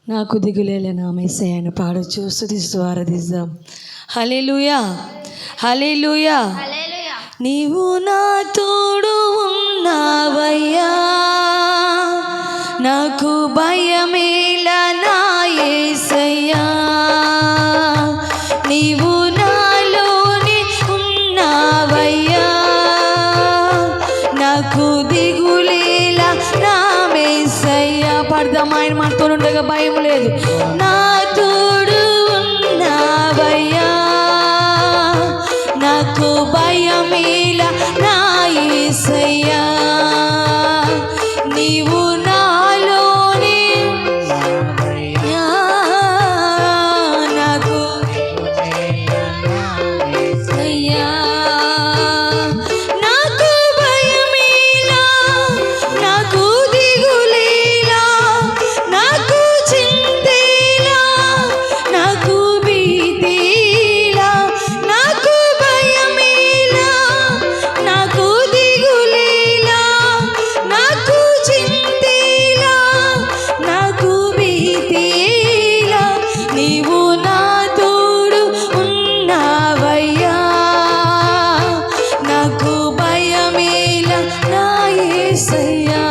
నాకు దిగులేలే నా యేసయ్యను పాడొచ్చు, స్తుతిస్తూ ఆరాధిద్దాం. హల్లెలూయా, హల్లెలూయా. నీవు నా తోడు ఉన్నావయ్యా, నాకు భయమేలా నా యేసయ్యా. నీవు నాలోనే ఉన్నావయ్యా, నాకు దిగులేలా నా యేసయ్యా. పాడదాం, ఆయన మనతో ఉండగా భయం లేదు. నా తోడు ఉన్నావయ్యా, నాకు భయమేలా నా యేసయ్యా. నీవు నాలోనే నాకు యేసయ్యా. నాకు భయమేలా, నాకు దిగులేలా, నాకు చింతేలా, నాకు భీతిలా. నాకు భయమేలా, నాకు దిగులేలా, నాకు చింతేలా, నాకు భీతిలా. నీవు నా తోడు ఉన్నావయ్యా, నాకు భయమేలా నా యేసయ్యా.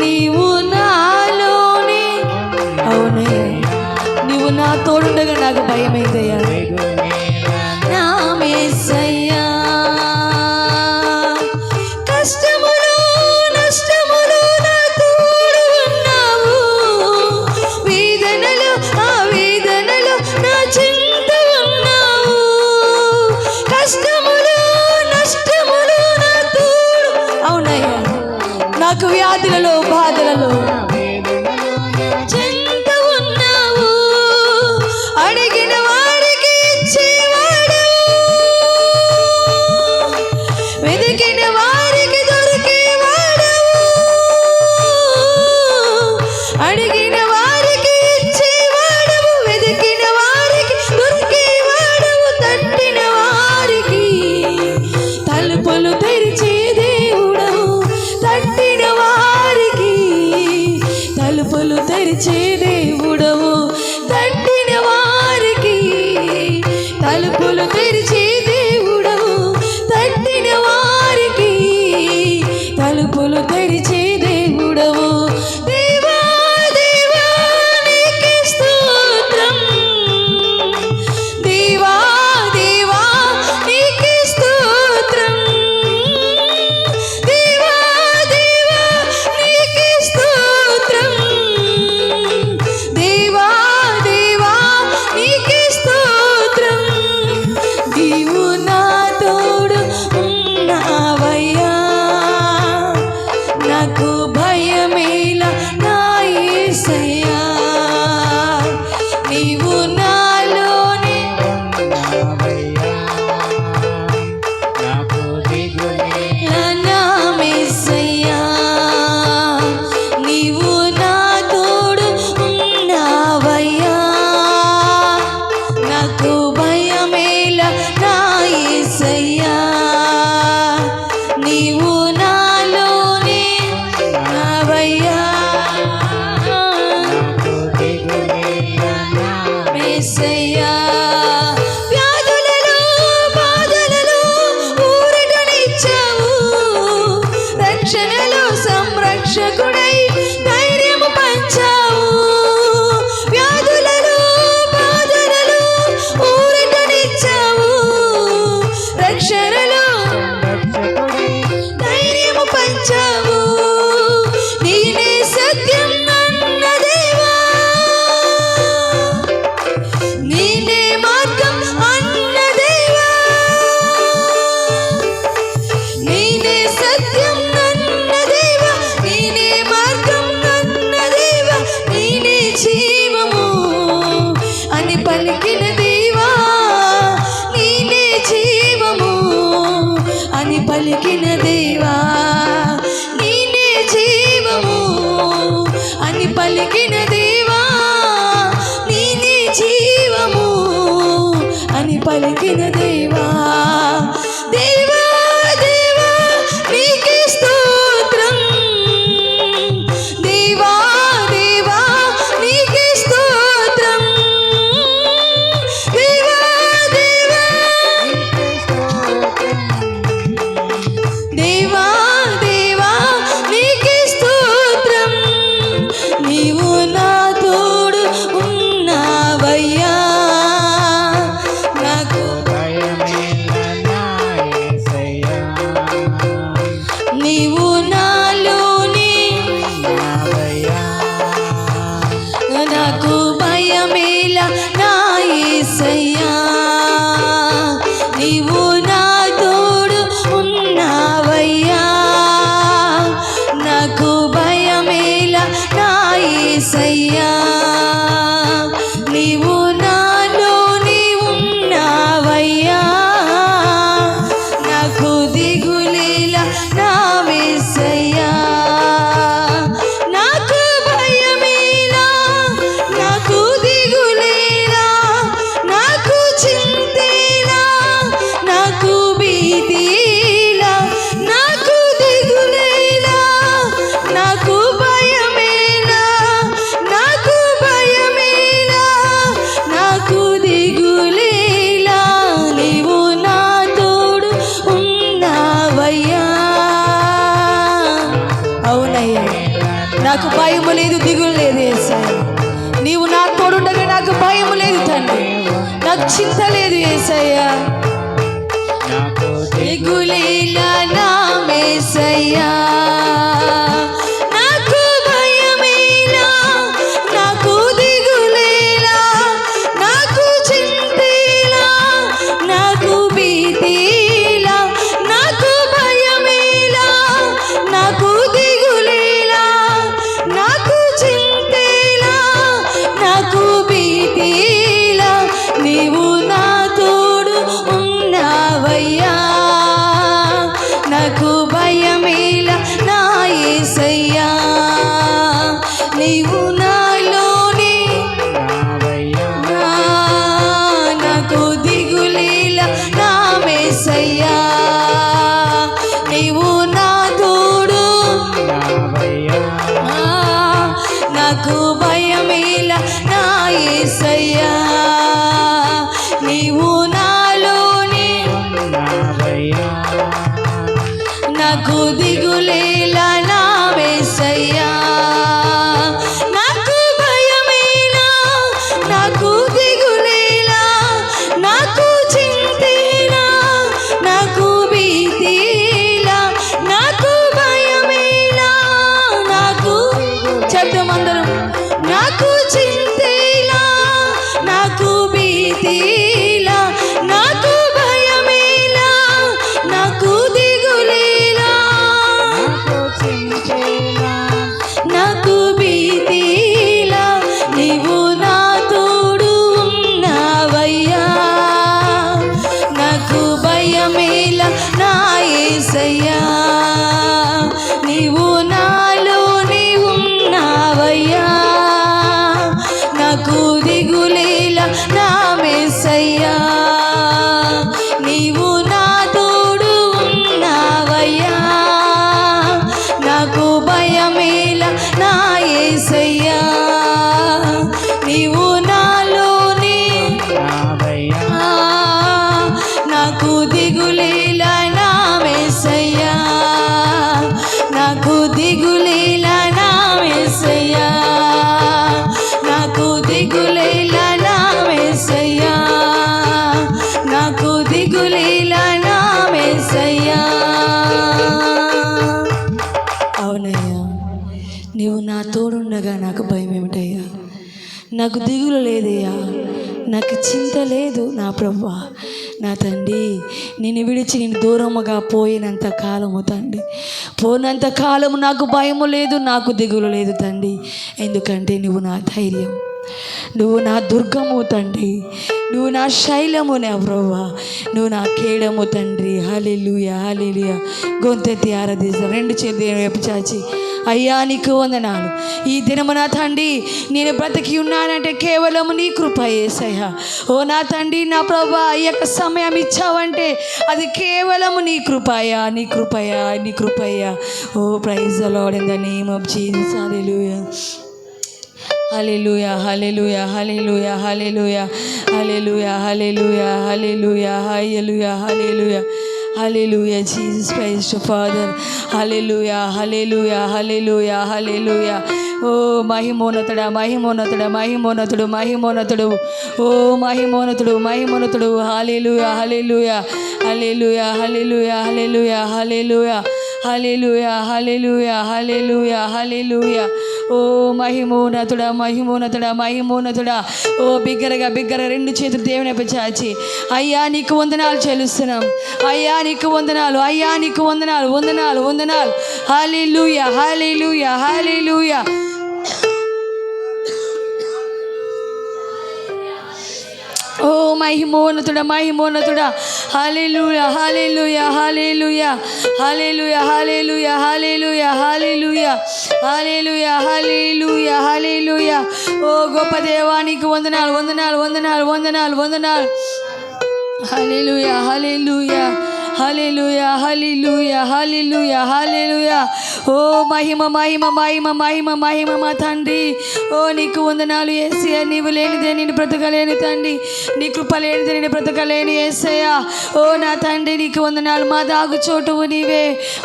నీవు నాలోనే, అవునే, నీవు నా తోడుండగా నాకు భయమైందయ్యా నా యేసయ్యా. కష్టములు నష్టములు నా తోడు ఉన్నావు, వేదనలు ఆ వేదనలు నా చింత ఉన్నావు. కష్టములు నష్టములు నా తోడు, అవునయ్యా, నాకు వ్యాధులలో బాధలలో చింత ఉన్నావు. అడిగిన వారికి ఇచ్చేవాడవు, వెతికిన వారికి దొరికేవాడవు. అడిగిన వారికి ఇచ్చేవాడవు, వెతికిన వారికి దొరికేవాడవు. తట్టిన వారికి తలుపులు తెరిచే దేవుడవు, తట్టిన వారికి తలుపులు తెరిచే దేవుడవు. తట్టిన వారికి తలుపులు తెరిచే దేవుడవు, తట్టిన వారికి తలుపులు తెరిచే దేవుడవు. దేవా దేవా నీకే స్తోత్రం, దేవా దేవా నీకే స్తోత్రం, దేవా దేవా నీకే స్తోత్రం, దేవా దేవా నీకే స్తోత్రం. నీవు నా తోడు ఉన్నావయ్యా, నాకు భయమేలా నా యేసయ్యా. నీవు నాలోనే నా యేసయ్యా. నీవు నా తోడు ఉన్నావయ్యా, నాకు భయమేలా నా యేసయ్యా. నీవు నాలోనే ఉన్నావయ్యా, యేసయ్యా. వ్యాధులలో బాధలలో ఊరటనిచ్చావు, రక్షణలో సంరక్షకుడై ధైర్యము పంచావు. వ్యాధులలో బాధలలో ఊరటనిచ్చావు, రక్షణలో ధైర్యము పంచావు. నీనే సత్యం అన్న దేవా, నీనే మార్గం అన్న దేవా, నీనే సత్యం అన్న దేవా, నీనే మార్గం అన్న దేవా, నీనే జీవము అని పలికిన దేవా, నీనే జీవము అని పలికిన దేవా, నీనే జీవము అని పలికిన దేవా, నీనే జీవము అని పలికిన దేవా. దేవా దేవా నీకే స్తోత్రం, దేవా దేవా భయం లేదు, దిగులు లేదు యేసయ్యా. నీవు నా తోడుండగా నాకు భయం లేదు తండ్రి, నాకు చింత లేదు యేసయ్యా. దిగులేలా నా యేసయ్యా, నాకు భయమేలా, నాకు దిగులేలా, నాకు చింతేలా, నాకు భీతిలా, నాకు భయమేలా, నాకు దిగులేలా, నాకు చింతేలా, నాకు భీతిలా, నీవు నా తోడు ఉన్నావయ్యా. నాకు భయమేలా నా యేసయ్యా, నీవు నాలోనే, నాకు దిగులేలా నా యేసయ్యా, నీవు నా తోడు, నాకు భయమేలా నా యేసయ్యా, నీవు నాలోనే, నాకు దిగులేలా నా యేసయ్యా, నాకు భయమేలా, నాకు దిగులేలా, నాకు చింతేలా, నాకు భీతిలా, నాకు భయమేలా, నాకు చెప్తామందరం, నాకు చింతేలా, నాకు భీతిలా, నాకు భయమేలా, నాకు దిగులేలా, నాకు భీతిలా, నీవు నా తోడు ఉన్నావయ్యా. నాకు భయమేలా నా యేసయ్యా, నీవు నాలోనే ఉన్నావయ్యా, నాకు దిగులేలా నా యేసయ్యా, నీవు నా తోడు ఉన్నావయ్యా, నాకు భయమేలా నా యేసయ్యా, నీవు నాలోనే, నాకు దిగులేలా నా యేసయ్యా, నాకు దిగులేలా నా యేసయ్యా, నాకు దిగులేలా నా యేసయ్యా, నాకు దిగులేలా నా యేసయ్యా. అవునయ్యా, నీవు నా తోడుండగా నాకు భయం ఏమిటయ్యా, నాకు దిగులు లేదయ్యా, నాకు చింత లేదు నా ప్రభువా. నా తండ్రి, నేను విడిచి నేను దూరముగా పోయినంత కాలము తండ్రి, పోయినంత కాలము నాకు భయము లేదు, నాకు దిగులు లేదు తండ్రి. ఎందుకంటే నువ్వు నా ధైర్యం, నువ్వు నా దుర్గము తండ్రి, నువ్వు నా శైలము నా ప్రభువా, నువ్వు నా కేడము తండ్రి. హల్లెలూయా, హల్లెలూయా. గొంతెత్తి ఆరాధిస్తాం, రెండు చేతులు వైపు చాచి, అయ్యా నీకు వందనాలు. ఈ దినము నా తండ్రి, నేను బ్రతికి ఉన్నానంటే కేవలం నీ కృప యేసయ్యా. ఓ నా తండ్రి, నా ప్రభువా, ఈ యొక్క సమయం ఇచ్చావంటే అది కేవలం నీ కృపయ్యా, నీ కృపయ్యా, నీ కృపయ్యా. Oh praise the Lord in the name of Jesus. హల్లెలూయా, హల్లెలూయా, హల్లెలూయా, హల్లెలూయా, హల్లెలూయా, హల్లెలూయా, హల్లెలూయా, హల్లెలూయా, హల్లెలూయా, హల్లెలూయా. Hallelujah, Jesus, praise to Father. Hallelujah, hallelujah, hallelujah, hallelujah. Oh, మహిమోన్నతుడా, మహిమోన్నతుడా, మహిమోన్నతుడు, మహిమోన్నతుడు. ఓ మహిమోన్నతుడు, మహిమోన్నతుడు. హల్లెలూయా, హల్లెలూయా, హల్లెలూయా, హల్లెలూయా, హల్లెలూయా, హల్లెలూయా, హల్లెలూయా, హల్లెలూయా, హల్లెలూయా, హల్లెలూయా. ఓ మహిమోన్నతుడా, మహిమోన్నతుడా, మహిమోన్నతుడా. ఓ బిగ్గరగా బిగ్గరగా రెండు చేతులు దేవుని చాచి, అయ్యా నీకు వందనాలు చెల్లిస్తున్నాం, అయ్యా నీకు వందనాలు, అయ్యా నీకు వందనాలు, వందనాలు, వందనాలు. హల్లెలూయా, హల్లెలూయా, హల్లెలూయా. ఓ మహిమోన్నతుడా, మహిమోన్నతుడా. హల్లెలూయా, హల్లెలూయా, హల్లెలూయా, హల్లెలూయా, హల్లెలూయా, హల్లెలూయా, హల్లెలూయా, హల్లెలూయా, హల్లెలూయా, హల్లెలూయా. ఓ గొప్ప దేవానికి వందనాలు, వందనాలు, వందనాలు, వందనాలు, వందనాలు. హల్లెలూయా, హల్లెలూయా, హల్లెలూయా హల్లెలూయా హల్లెలూయా హల్లెలూయా. ఓ మహిమ మహిమ మహిమ మహిమ మహిమ మా తండ్రి. ఓ నీకు వందనాలు యేసయ్యా. నీవు లేనిదే నేను బ్రతకలేని తండ్రి, నీ కృప లేనిదే నేను బ్రతకలేని యేసయ్యా. ఓ నా తండ్రి నీకు వందనాలు. మా దాగు చోటువు నీవే,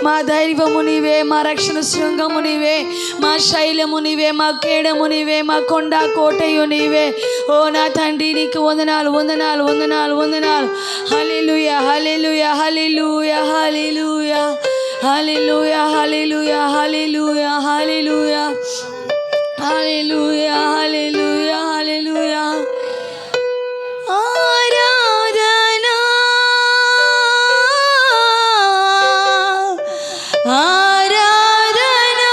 మా దైవము నీవే, మా రక్షణ శృంగము నీవే, మా శైలము నీవే, మా కేడము నీవే, మా కొండ కోటయు నీవే. ఓ నా తండ్రి నీకు వందనాలు వందనాలు వందనాలు వందనాలు. హల్లెలూయా హల్లెలూయా హల్లెలూయా హల్లెలూయా హల్లెలూయా హల్లెలూయా హల్లెలూయా హల్లెలూయా హల్లెలూయా హల్లెలూయా హల్లెలూయా. ఆరాధనా ఆరాధనా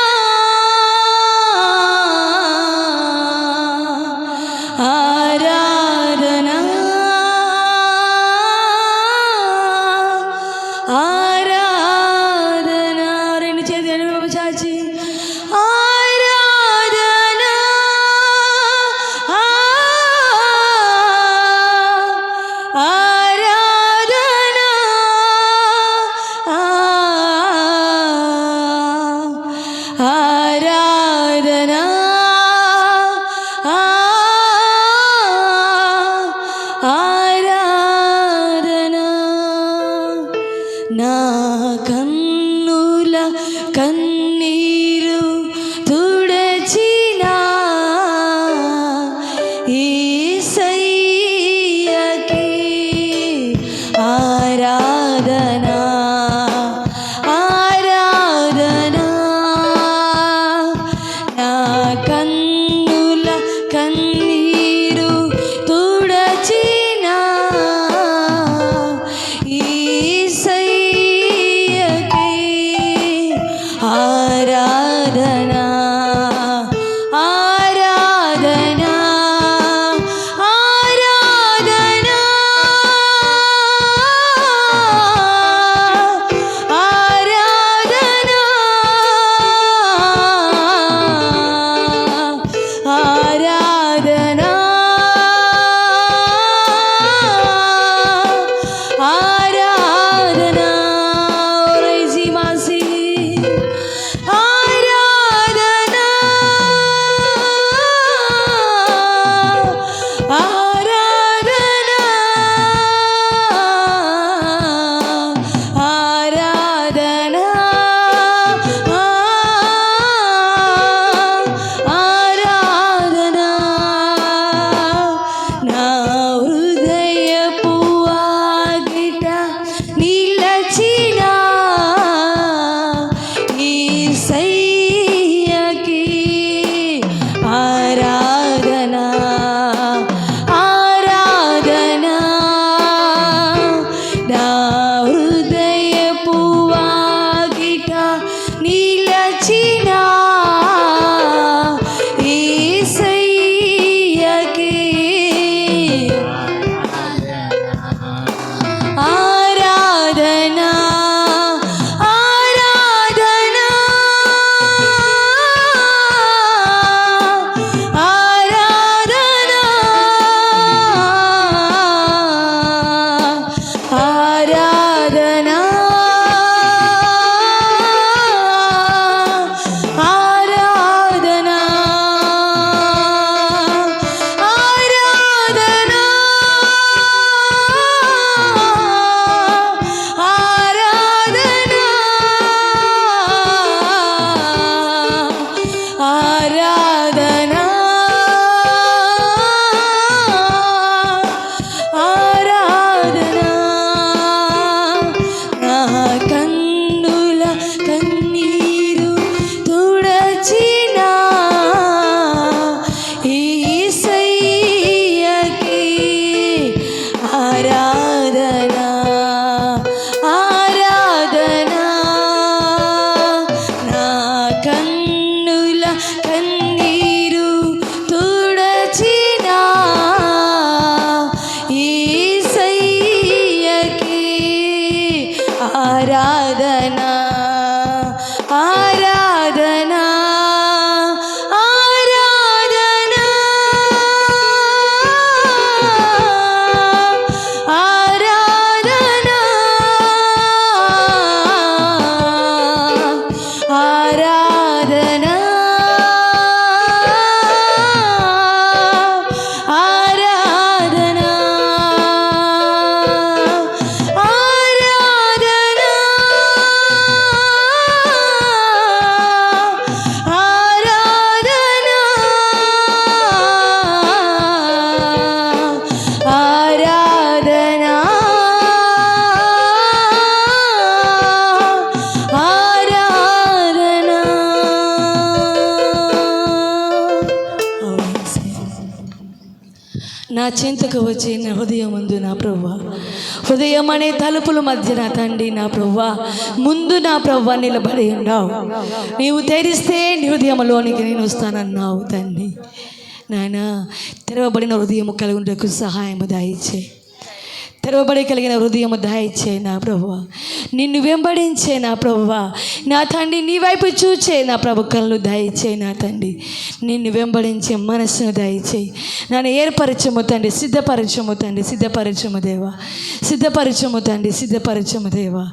ఆరాధనా ఆరాధనా. రెండు చేతులు చాచి ఆరాధనా ఆరాధనా ఆరాధనా ఆరాధనా. నా కన్నుల కన్నీరు తుడచినా యేసయ్యకి ఆరాధనా ఆరాధనా. నా కన్నుల కన్నీరు తుడచినా యేసయ్యకి ఆరాధనా ఆరాధనా ఆరాధనా ఆరాధనా ఆరాధనా ఆరాధనా. రైజి మాసి ఆరాధనా ఆరాధనా ఆరాధనా ఆరాధనా. నా హృదయపు వాకిట నిలచినా యేసయ్యకి ఆరాధనా ఆరాధనా. నా హృదయపు వాకిట నిలచినా యేసయ్యకి ఆరాధనా ఆరాధనా ఆరాధనా ఆరాధనా ఆరాధనా ఆరాధనా ఆరాధనా ఆరాధనా ఆరాధనా. నా కన్నుల కన్నీరు తుడచినా యేసయ్యకి ఆరాధనా ఆరాధనా. నా కన్నుల కన్నీరు నా చింతకు వచ్చి నా హృదయం ముందు నా ప్రభువా, హృదయం అనే తలుపుల మధ్య నా తండ్రి నా ప్రభువా ముందు నా ప్రభువా నిలబడి ఉన్నావు. నీవు తెరిస్తే నీ హృదయంలోనికి నేను వస్తానన్నావు తండ్రి. నాయన తెరవబడిన హృదయం కలుగుటకు సహాయము దయచే, తెరవబడి కలిగిన హృదయము దయచే నా ప్రభువా. నిన్ను వెంబడించే నా ప్రభువా, నా తండ్రి నీ వైపు చూచే నా ప్రభు కళ్ళు దయచే నా తండ్రి. నిన్ను వెంబడించే మనస్సును దయచేయి. నన్ను ఏర్పరచము తండ్రి, సిద్ధపరచము తండ్రి, సిద్ధపరచము దేవా, సిద్ధపరచము తండ్రి, సిద్ధపరచము దేవా.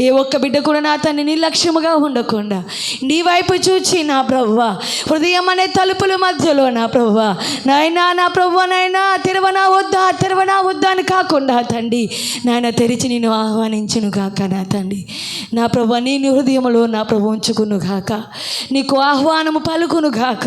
ఏ ఒక్క బిడ్డ కూడా నా తండ్రి నిర్లక్ష్యముగా ఉండకుండా నీ వైపు చూచి నా ప్రభువా హృదయం అనే తలుపుల మధ్యలో నా ప్రభువా నాయనా, నా ప్రభువా నాయనా తెరవనా వద్దా, తెరవనా వద్దా అని కాకుండా తండ్రి నాయన తెరిచి నేను ఆహ్వానించును గాక నా తండ్రి. నా ప్రభువా నీ హృదయంలో నా ప్రభు ఉంచుకును గాక, నీకు ఆహ్వానము పలుకును గాక.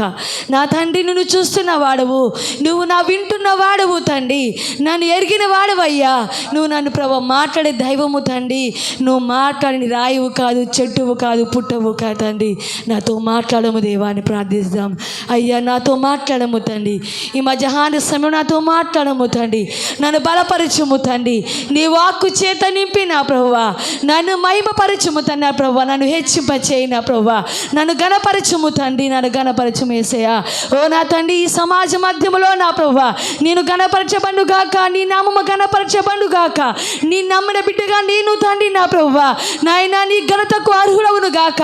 నా తండ్రి నువ్వు చూస్తున్న వాడవు, నువ్వు నా వింటున్న వాడవు తండ్రి, నన్ను ఎరిగిన వాడవయ్యా. నువ్వు నన్ను ప్రభు మాట్లాడే దైవము తండ్రి. నువ్వు మాట్లాడిన రాయువు కాదు, చెట్టువు కాదు, పుట్టవు కాదు తండ్రి. నాతో మాట్లాడము దేవాన్ని ప్రార్థిస్తాం. అయ్యా నాతో మాట్లాడము తండ్రి, ఈ మధ్యాహ్న సమయం నాతో మాట్లాడము తండ్రి. నన్ను బలపరచుము తండ్రి, నీ వాక్కు చేత నింపి నా ప్రభువా నన్ను మహిమపరచుము తండ్రి. నా ప్రభువా నన్ను హెచ్చింపచేయి నా ప్రభువా, నన్ను గణపరచుము తండ్రి, నన్ను గణపరచుము యేసయ్యా. ఓ నా తండ్రి ఈ సమాజ మధ్యములో నా ప్రభువా నేను గణపరచబండుగాక, నీ నామము గణపరచబండుగాక. నీ నమ్మిన బిడ్డగా నేను తండ్రి నా ప్రభువా నాయనా నీ ఘనతకు అర్హుడవును గాక,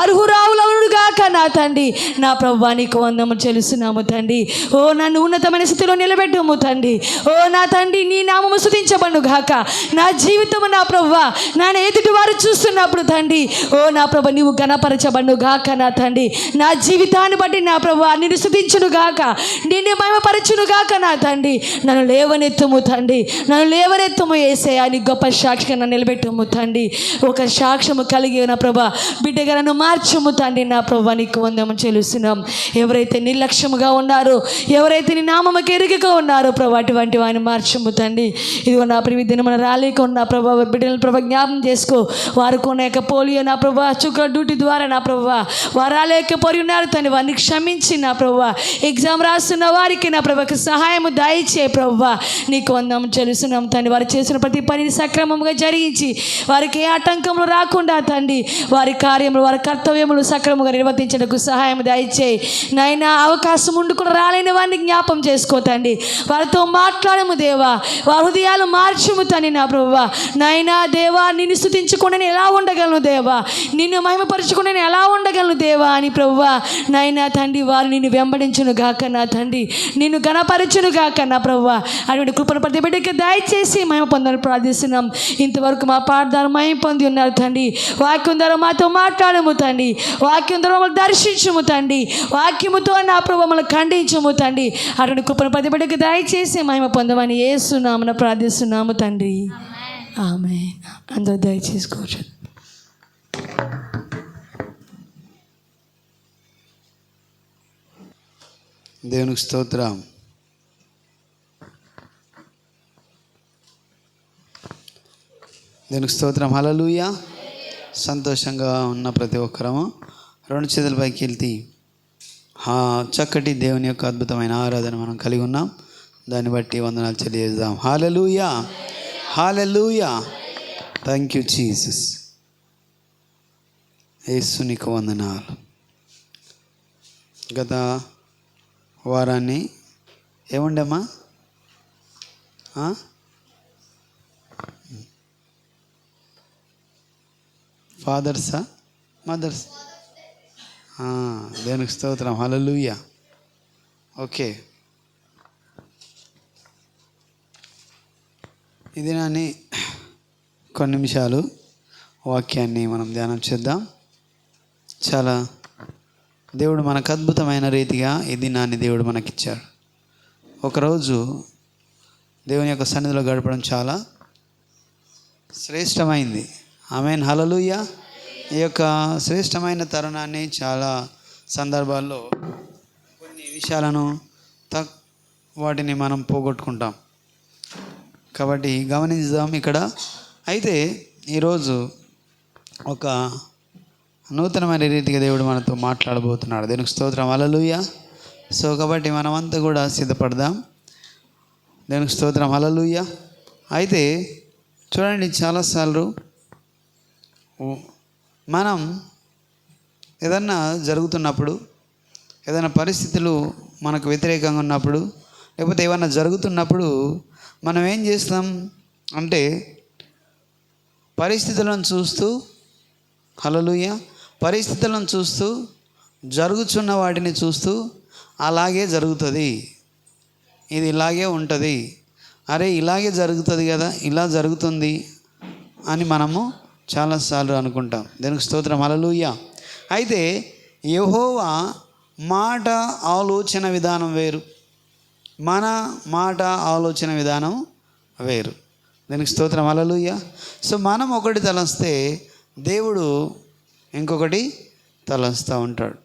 అర్హురావులవును గాక నా తండ్రి. నా ప్రభువా నీకు వందము చెల్లిస్తున్నాము తండ్రి. ఓ నన్ను ఉన్నతమైన స్థితిలో నిలబెట్టుము తండ్రి. ఓ నా తండ్రి నీ నామము స్తుతించబడును గాక. నా జీవితము నా ప్రభువా నన్ను ఎదుటి వారు చూస్తున్నప్పుడు తండ్రి ఓ నా ప్రభు నీవు గణపరచబడును గాక నా తండ్రి. నా జీవితాన్ని బట్టి నా ప్రభువా నిన్ను స్తుతించును గాక, నిన్ను మహిమపరచును గాక నా తండ్రి. నన్ను లేవనెత్తుము తండ్రి, నన్ను లేవనెత్తుము యేసయ్యా. నీ గొప్ప సాక్షిగా నన్ను నిలబెట్టుము తండ్రి. ఒక సాక్ష్యము కలిగి నా ప్రభా బిడ్డగా నన్ను మార్చుము తండ్రి. నా ప్రభువా నీకు వందము చెల్లిస్తున్నాం. ఎవరైతే నిర్లక్ష్యముగా ఉన్నారో, ఎవరైతే నీ నామముకి ఎరుగగా ఉన్నారో ప్రభా అటువంటి వారిని మార్చుము తండ్రి. ఇదిగో నా ప్రియ దినమున రాలేక ఉన్న ప్రభా బిడ్డలను ప్రభా జ్ఞాపం చేసుకో. వారికి ఉన్న యొక్క పోలియో నా ప్రభా చుక్క డ్యూటీ ద్వారా నా ప్రభా వారు రాలేకపోయి ఉన్నారు తండ్రి. వారిని క్షమించి నా ప్రభా ఎగ్జామ్ రాస్తున్న వారికి నా ప్రభాకి సహాయము దయచే ప్రభా నీకు వందము చెల్లిస్తున్నాం తండ్రి. వారు చేసిన ప్రతి పనిని సక్రమంగా జరిగించి వారికి ఏ ఆటంకములు రాకుండా తండ్రి వారి కార్యములు వారి కర్తవ్యములు సక్రమంగా నిర్వర్తించడానికి సహాయం దయచేయి నాయనా. అవకాశం ఉండి కూడా రాలేని వారిని జ్ఞాపం చేసుకో తండ్రి. వారితో మాట్లాడము దేవా, వారి హృదయాలు మార్చుము తండ్రి. నా ప్రభువా నాయనా దేవా నిన్ను స్తుతించకుండా నేను ఎలా ఉండగలను దేవా, నిన్ను మహిమపరచకుండా నేను ఎలా ఉండగలను దేవా అని ప్రభువా నాయనా తండ్రి వారు నిన్ను వెంబడించును గాక నా తండ్రి, నిన్ను గణపరచును గాక నా ప్రభువా. అటువంటి కృపను ప్రతి బిడ్డకి దయచేసి మహిమ పొందాలని ప్రార్థిస్తున్నాం. ఇంతవరకు మా పాఠదారు మహిమ పొంది ఉన్నారు తండ్రి. వాక్యం ద్వారా మాతో మాట్లాడము తండ్రి, వాక్యం ద్వారా మమ్మల్ని దర్శించుము తండ్రి, వాక్యముతో నా ప్రభు మమ్మల్ని ఖండించుము తండ్రి. అటువంటి కృపను ప్రతి బిడ్డకి దయచేసి మహిమ పొందమని యేసు నామమున ప్రార్థిస్తున్నాము తండ్రి. ఆమేన్. అందరూ దయచేసుకోవచ్చు. దేవునికి స్తోత్రం. దేవునికి స్తోత్రం. హల్లెలూయా. సంతోషంగా ఉన్న ప్రతి ఒక్కరము రెండు చేతుల పైకి వెళ్తి చక్కటి దేవుని యొక్క అద్భుతమైన ఆరాధన మనం కలిగి ఉన్నాం. దాన్ని బట్టి వందనాలు తెలియజేద్దాం. హల్లెలూయా, హల్లెలూయా. Thank you Jesus. యేసు నీకు వందనాలు. గత వారాన్ని ఏముండమ్మా ఫాదర్సా మదర్స్? దేవునికి స్తోత్రం. హల్లెలూయా. ఓకే, ఇది నాని కొన్ని నిమిషాలు వాక్యాన్ని మనం ధ్యానం చేద్దాం. చాలా దేవుడు మనకు అద్భుతమైన రీతిగా ఈ దినాన్ని దేవుడు మనకిచ్చాడు. ఒకరోజు దేవుని యొక్క సన్నిధిలో గడపడం చాలా శ్రేష్టమైంది. ఆమేన్. హల్లెలూయా. ఈ యొక్క శ్రేష్టమైన తరుణాన్ని చాలా సందర్భాల్లో కొన్ని విషయాలను వాటిని మనం పోగొట్టుకుంటాం. కాబట్టి గమనించుదాం ఇక్కడ. అయితే ఈరోజు ఒక నూతనమైన రీతిగా దేవుడు మనతో మాట్లాడబోతున్నాడు. దేవునికి స్తోత్రం. హల్లెలూయా. సో కాబట్టి మనమంతా కూడా సిద్ధపడదాం. దేవునికి స్తోత్రం. హల్లెలూయా. అయితే చూడండి, చాలాసార్లు మనం ఏదన్నా జరుగుతున్నప్పుడు, ఏదైనా పరిస్థితులు మనకు వ్యతిరేకంగా ఉన్నప్పుడు, లేకపోతే ఏమన్నా జరుగుతున్నప్పుడు మనం ఏం చేస్తాం అంటే పరిస్థితులను చూస్తూ, హల్లెలూయా, పరిస్థితులను చూస్తూ, జరుగుతున్న వాటిని చూస్తూ అలాగే జరుగుతుంది, ఇది ఇలాగే ఉంటుంది, అరే ఇలాగే జరుగుతుంది కదా, ఇలా జరుగుతుంది అని మనము చాలాసార్లు అనుకుంటాం. దానికి స్తోత్రం. హల్లెలూయా. అయితే యెహోవా మాట ఆలోచన విధానం వేరు, మన మాట ఆలోచన విధానం వేరు. దానికి స్తోత్రం. హల్లెలూయా. సో మనం ఒకటి తలంస్తే దేవుడు ఇంకొకటి తలంస్తూ ఉంటాడు.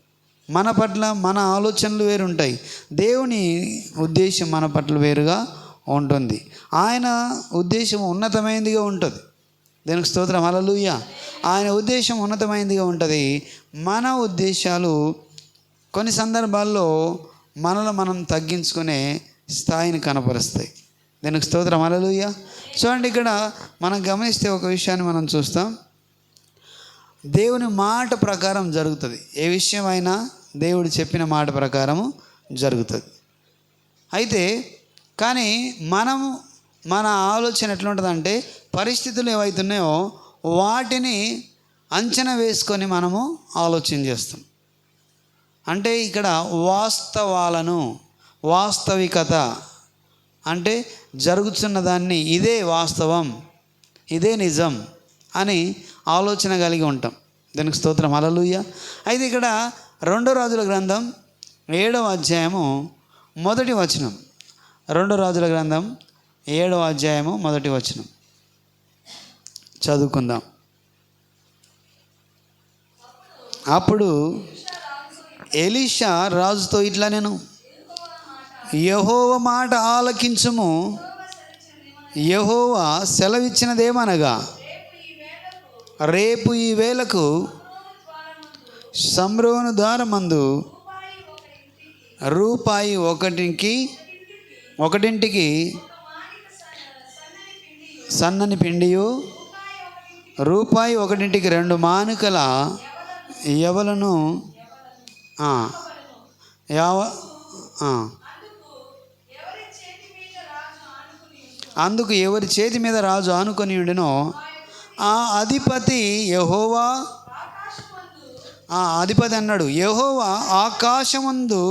మన పట్ల మన ఆలోచనలు వేరు ఉంటాయి, దేవుని ఉద్దేశం మన పట్ల వేరుగా ఉంటుంది. ఆయన ఉద్దేశం ఉన్నతమైనదిగా ఉంటుంది. దానికి స్తోత్రం. హల్లెలూయా. ఆయన ఉద్దేశం ఉన్నతమైనదిగా ఉంటుంది. మన ఉద్దేశాలు కొన్ని సందర్భాల్లో మనలో మనం తగ్గించుకునే స్థాయిని కనపరుస్తాయి. దానికి స్తోత్రం. హల్లెలూయా. చూడండి, ఇక్కడ మనం గమనిస్తే ఒక విషయాన్ని మనం చూస్తాం. దేవుని మాట ప్రకారం జరుగుతుంది. ఏ విషయమైనా దేవుడు చెప్పిన మాట ప్రకారము జరుగుతుంది. అయితే కానీ మన ఆలోచన ఎట్లుంటుందంటే పరిస్థితులు ఏవైతున్నాయో వాటిని అంచనా వేసుకొని మనము ఆలోచన చేస్తాం. అంటే ఇక్కడ వాస్తవికత అంటే జరుగుతున్న దాన్ని ఇదే వాస్తవం, ఇదే నిజం అని ఆలోచన కలిగి ఉంటాం. దానికి స్తోత్రం. హల్లెలూయా. అయితే ఇక్కడ 2 రాజుల గ్రంథం 7వ అధ్యాయము 1వ వచనం. 2 రాజుల గ్రంథం 7వ అధ్యాయము 1వ వచనం చదువుకుందాం. అప్పుడు ఎలీషా రాజుతో ఇట్లా, నేను యెహోవా మాట ఆలకించుము, యెహోవా సెలవిచ్చినదేమనగా రేపు ఈ వేళకు షోమ్రోను ద్వారమందు రూపాయి ఒకటింటికి సన్నని పిండియు, రూపాయి ఒకటింటికి 2 మానుకల యవలను అందుకు ఎవరి చేతి మీద రాజు ఆనుకొని ఉండెనో ఆ అధిపతి అన్నాడు, యెహోవా ఆకాశమందు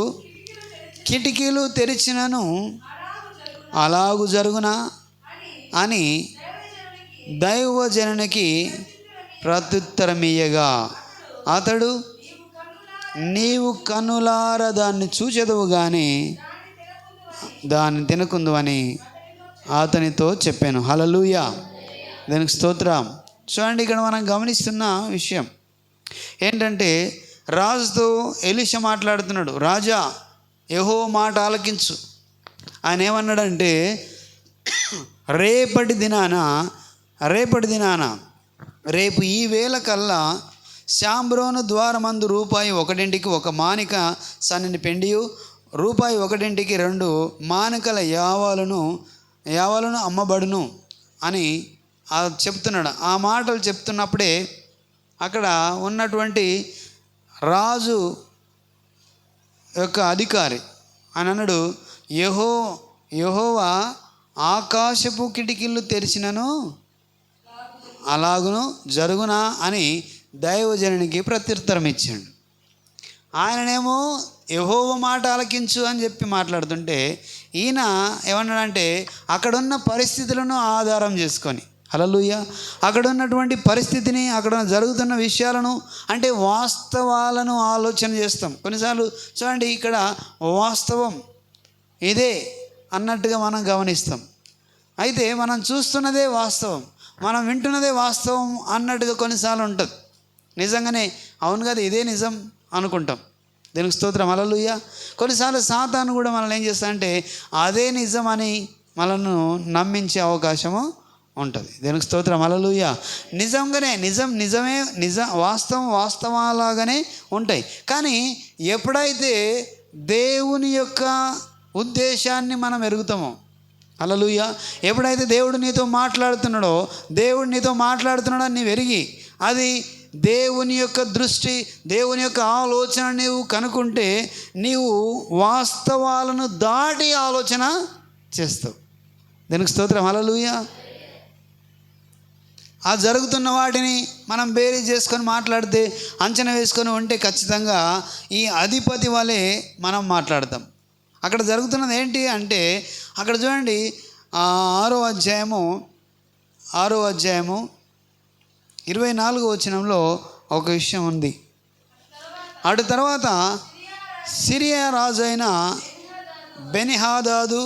కిటికీలు తెరిచినను అలాగు జరుగునా అని దైవజనునికి ప్రత్యుత్తరమియ్యగా అతడు, నీవు కన్నులార దాన్ని చూచెదవు కానీ దాన్ని తినకుందు అని అతనితో చెప్పాను. హల్లెలూయా. దానికి స్తోత్రం. చూడండి, ఇక్కడ మనం గమనిస్తున్న విషయం ఏంటంటే రాజుతో ఎలీషా మాట్లాడుతున్నాడు. రాజా, యెహోవా మాట ఆలకించు. ఆయన ఏమన్నాడంటే రేపటి దినాన రేపు ఈ వేళ కల్లా షోమ్రోను ద్వారమందు రూపాయి ఒకటింటికి 1 మానిక సన్నని పెండియు, రూపాయి ఒకటింటికి 2 మానికల యావాలను అమ్మబడును అని చెప్తున్నాడు. ఆ మాటలు చెప్తున్నప్పుడే అక్కడ ఉన్నటువంటి రాజు యొక్క అధికారి అని అన్నాడు, యెహోవా ఆకాశపు కిటికీలు తెరిచినను అలాగును జరుగునా అని దైవజనునికి ప్రత్యుత్తరం ఇచ్చాడు. ఆయననేమో యెహోవా మాట ఆలకించు అని చెప్పి మాట్లాడుతుంటే ఈయన ఏమన్నాడంటే అక్కడున్న పరిస్థితులను ఆధారం చేసుకొని, హల్లెలూయా, అక్కడ ఉన్నటువంటి పరిస్థితిని, అక్కడ జరుగుతున్న విషయాలను అంటే వాస్తవాలను ఆలోచన చేస్తాం. కొన్నిసార్లు చూడండి, ఇక్కడ వాస్తవం ఇదే అన్నట్టుగా మనం గమనిస్తాం. అయితే మనం చూస్తున్నదే వాస్తవం, మనం వింటున్నదే వాస్తవం అన్నట్టుగా కొన్నిసార్లు ఉంటుంది. నిజంగానే అవును కదా ఇదే నిజం అనుకుంటాం. దీనికి స్తోత్రం. హల్లెలూయా. కొన్నిసార్లు సాతాను కూడా మనల్ని ఏం చేస్తాడంటే అదే నిజం అని మనల్ని నమ్మించే అవకాశము ఉంటుంది. దీనికి స్తోత్రం. హల్లెలూయా. నిజంగానే నిజమే వాస్తవాలాగానే ఉంటాయి. కానీ ఎప్పుడైతే దేవుని యొక్క ఉద్దేశాన్ని మనం ఎరుగుతామో, హల్లెలూయా. ఎప్పుడైతే దేవుడు నీతో మాట్లాడుతున్నాడో నీవు ఎరిగి అది దేవుని యొక్క దృష్టి, దేవుని యొక్క ఆలోచన నీవు కనుక్కుంటే నీవు వాస్తవాలను దాటి ఆలోచన చేస్తావు. దీనికి స్తోత్రం. హల్లెలూయా. ఆ జరుగుతున్న వాటిని మనం బేరీ చేసుకొని మాట్లాడితే, అంచనా వేసుకొని ఉంటే ఖచ్చితంగా ఈ అధిపతి వలె మనం మాట్లాడతాం. అక్కడ జరుగుతున్నది ఏంటి అంటే, అక్కడ చూడండి 6వ అధ్యాయము 24వ వచనంలో ఒక విషయం ఉంది. అటు తర్వాత సిరియా రాజు అయిన బెనిహాదాదు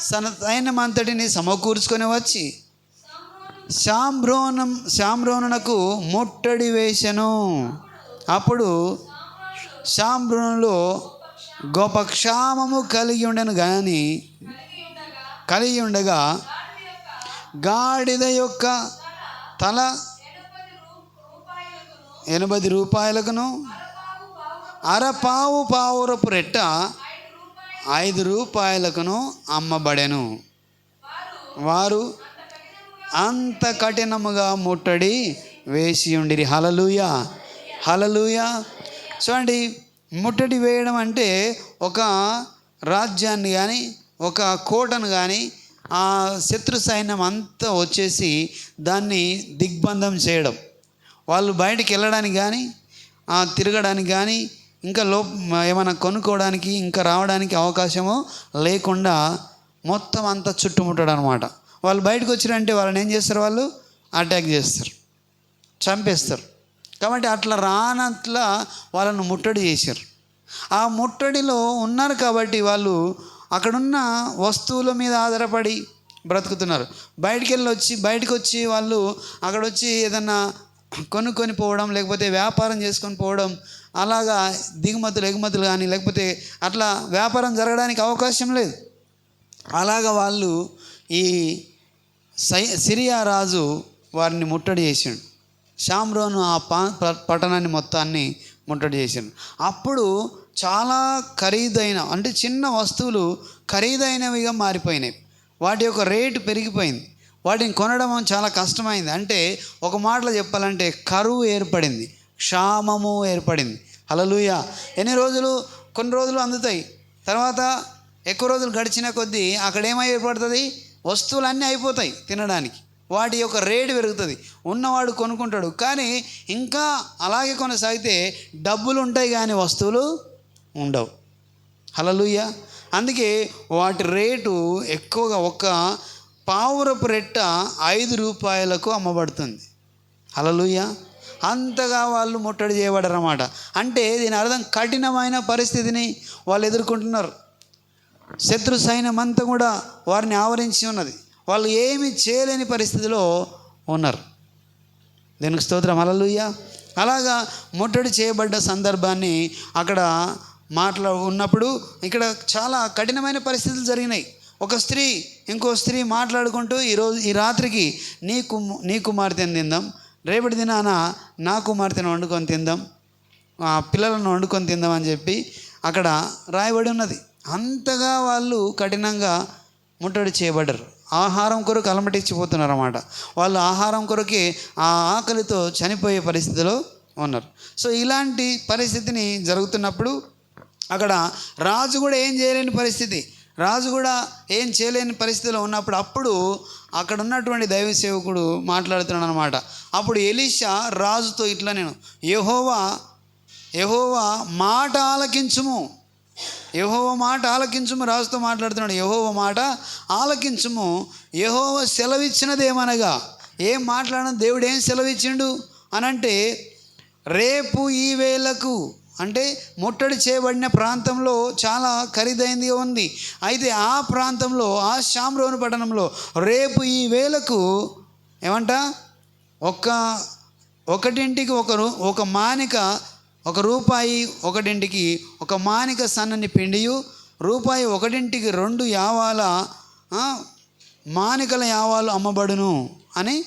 తన సైన్యమంతటిని సమకూర్చుకొని వచ్చి షామ్రోనునకు ముట్టడి వేసెను. అప్పుడు షామ్రోనులో గొప్ప క్షామము కలిగి ఉండగా గాడిద యొక్క తల 80 రూపాయలకును అరపావు పావురపు రెట్ట 5 రూపాయలకును అమ్మబడెను. వారు అంత కఠినముగా ముట్టడి వేసి ఉండిరి. హల్లెలూయా, హల్లెలూయా. చూడండి, ముట్టడి వేయడం అంటే ఒక రాజ్యాన్ని కానీ ఒక కోటను కానీ ఆ శత్రు సైన్యం అంతా వచ్చేసి దాన్ని దిగ్బంధం చేయడం. వాళ్ళు బయటికి వెళ్ళడానికి కానీ తిరగడానికి కానీ ఇంకా ఏమైనా కొనుక్కోవడానికి ఇంకా రావడానికి అవకాశము లేకుండా మొత్తం అంతా చుట్టుముట్టడం అనమాట. వాళ్ళు బయటకు వచ్చిరంటే వాళ్ళని ఏం చేస్తారు? వాళ్ళు అటాక్ చేస్తారు, చంపేస్తారు. కాబట్టి అట్లా రానట్లా వాళ్ళను ముట్టడి చేశారు. ఆ ముట్టడిలో ఉన్నారు కాబట్టి వాళ్ళు అక్కడున్న వస్తువుల మీద ఆధారపడి బ్రతుకుతున్నారు. బయటకు వచ్చి వాళ్ళు అక్కడ వచ్చి ఏదన్నా కొనుక్కొని పోవడం, లేకపోతే వ్యాపారం చేసుకొని పోవడం, అలాగా ఎగుమతులు కానీ లేకపోతే అట్లా వ్యాపారం జరగడానికి అవకాశం లేదు. అలాగా వాళ్ళు ఈ సిరియా రాజు వారిని ముట్టడి చేసాడు. షామ్రోను ఆ పట్టణాన్ని మొత్తాన్ని ముట్టడి చేశాడు. అప్పుడు చాలా ఖరీదైన, అంటే చిన్న వస్తువులు ఖరీదైనవిగా మారిపోయినాయి. వాటి యొక్క రేటు పెరిగిపోయింది. వాటిని కొనడం చాలా కష్టమైంది. అంటే ఒక మాటలో చెప్పాలంటే కరువు ఏర్పడింది, క్షామము ఏర్పడింది. హల్లెలూయా. కొన్ని రోజులు అందుతాయి, తర్వాత ఎక్కువ రోజులు గడిచిన కొద్దీ అక్కడ ఏర్పడుతుంది? వస్తువులన్నీ అయిపోతాయి తినడానికి, వాటి యొక్క రేటు పెరుగుతుంది, ఉన్నవాడు కొనుక్కుంటాడు. కానీ ఇంకా అలాగే కొనసాగితే డబ్బులు ఉంటాయి కానీ వస్తువులు ఉండవు. హల్లెలూయా. అందుకే వాటి రేటు ఎక్కువగా, ఒక పావురపు రెట్ట 5 రూపాయలకు అమ్మబడుతుంది. హల్లెలూయా. అంతగా వాళ్ళు ముట్టడి చేయబడరన్నమాట. అంటే దీని అర్థం కఠినమైన పరిస్థితిని వాళ్ళు ఎదుర్కొంటున్నారు. శత్రు సైన్యం అంతా కూడా వారిని ఆవరించి ఉన్నది. వాళ్ళు ఏమీ చేయలేని పరిస్థితిలో ఉన్నారు. దీనికి స్తోత్రం. హల్లెలూయా. అలాగా ముట్టడి చేయబడ్డ సందర్భాన్ని అక్కడ ఉన్నప్పుడు ఇక్కడ చాలా కఠినమైన పరిస్థితులు జరిగినాయి. ఒక స్త్రీ ఇంకో స్త్రీ మాట్లాడుకుంటూ ఈ రాత్రికి నీ కుమార్తెను తిందాం, రేపటి దినాన నా కుమార్తెను వండుకొని తిందాం, పిల్లలను వండుకొని తిందాం అని చెప్పి అక్కడ రాయబడి ఉన్నది. అంతగా వాళ్ళు కఠినంగా ముట్టడి చేయబడ్డారు. ఆహారం కొరకు అలమటించిపోతున్నారు అన్నమాట. వాళ్ళు ఆహారం కొరకే ఆ ఆకలితో చనిపోయే పరిస్థితిలో ఉన్నారు. సో ఇలాంటి పరిస్థితిని జరుగుతున్నప్పుడు అక్కడ రాజు కూడా ఏం చేయలేని పరిస్థితిలో ఉన్నప్పుడు అప్పుడు అక్కడ ఉన్నటువంటి దైవ సేవకుడు మాట్లాడుతున్నాడు అనమాట. అప్పుడు ఎలీషా రాజుతో ఇట్లా, నేను యెహోవా మాట ఆలకించుము, రాజుతో మాట్లాడుతున్నాడు. యెహోవా మాట ఆలకించుము, యెహోవా సెలవిచ్చినదేమనగా, ఏం మాట్లాడిన దేవుడు ఏం సెలవిచ్చిండు అనంటే, రేపు ఈ వేళకు, అంటే ముట్టడి చేయబడిన ప్రాంతంలో చాలా ఖరీదైందిగా ఉంది. అయితే ఆ ప్రాంతంలో, ఆ షామ్రోను పట్టణంలో రేపు ఈ వేళకు ఏమంట, ఒకటింటికి ఒక మానిక, ఒకటింటికి ఒక మానిక సన్నని పిండియు, రూపాయి ఒకటింటికి 2 యావాల మానికల యావాలు అమ్మబడును అని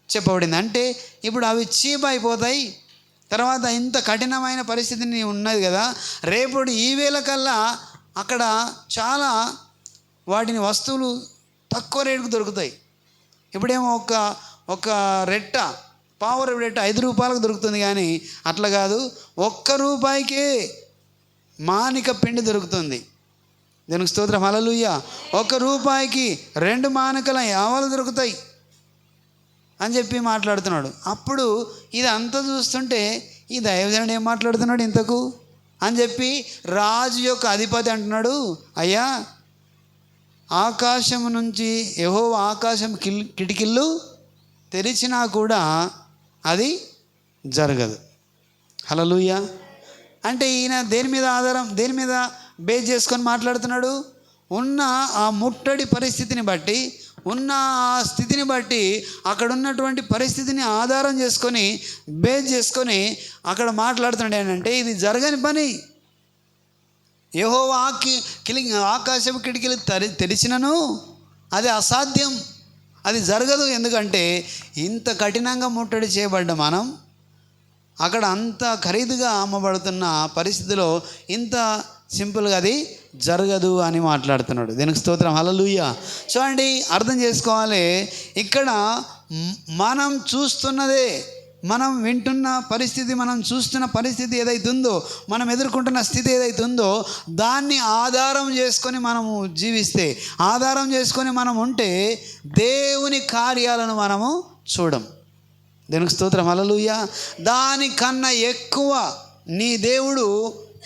చెప్పబడింది. అంటే ఇప్పుడు అవి చీప్ అయిపోతాయి. తర్వాత ఇంత కఠినమైన పరిస్థితిని ఉన్నది కదా, రేపు ఈ వేళ కల్లా అక్కడ చాలా వాటిని వస్తువులు తక్కువ రేటుకు దొరుకుతాయి. ఇప్పుడేమో ఒక రెట్ట పావుర రెట్ట 5 రూపాయలకు దొరుకుతుంది, కానీ అట్లా కాదు, 1 రూపాయికే మానిక పిండి దొరుకుతుంది. దీనికి స్తోత్రం, హల్లెలూయా. 1 రూపాయికి 2 మానికల యావలు దొరుకుతాయి అని చెప్పి మాట్లాడుతున్నాడు. అప్పుడు ఇదంతా చూస్తుంటే ఈ దైవజనుడు ఏం మాట్లాడుతున్నాడు ఇంతకు అని చెప్పి రాజు యొక్క అధిపతి అంటున్నాడు, అయ్యా ఆకాశం నుంచి యెహోవా ఆకాశం కిటికీలు తెరిచినా కూడా అది జరగదు. హల్లెలూయా. అంటే ఈయన దేని మీద బేస్ చేసుకొని మాట్లాడుతున్నాడు? ఉన్న ఆ ముట్టడి పరిస్థితిని బట్టి, ఉన్న ఆ స్థితిని బట్టి, అక్కడ ఉన్నటువంటి పరిస్థితిని ఆధారం చేసుకొని బేస్ చేసుకొని అక్కడ మాట్లాడుతున్నాడు. ఏంటంటే ఇది జరగని పని. యెహోవా ఆకాశపు కిటికీలు తెరిచినను అది అసాధ్యం, అది జరగదు. ఎందుకంటే ఇంత కఠినంగా ముట్టడి చేయబడ్డ మనం అక్కడ అంత ఖరీదుగా అమ్మబడుతున్న పరిస్థితిలో ఇంత సింపుల్గా అది జరగదు అని మాట్లాడుతున్నాడు. దీనికి స్తోత్రం, హల్లెలూయా. చూడండి, అర్థం చేసుకోవాలి. ఇక్కడ మనం చూస్తున్నదే, మనం వింటున్న పరిస్థితి, మనం చూస్తున్న పరిస్థితి ఏదైతే ఉందో, మనం ఎదుర్కొంటున్న స్థితి ఏదైతే ఉందో, దాన్ని ఆధారం చేసుకొని మనము జీవిస్తే, ఆధారం చేసుకొని మనం ఉంటే దేవుని కార్యాలను మనము చూడం. దీనికి స్తోత్రం, హల్లెలూయా. దానికన్నా ఎక్కువ నీ దేవుడు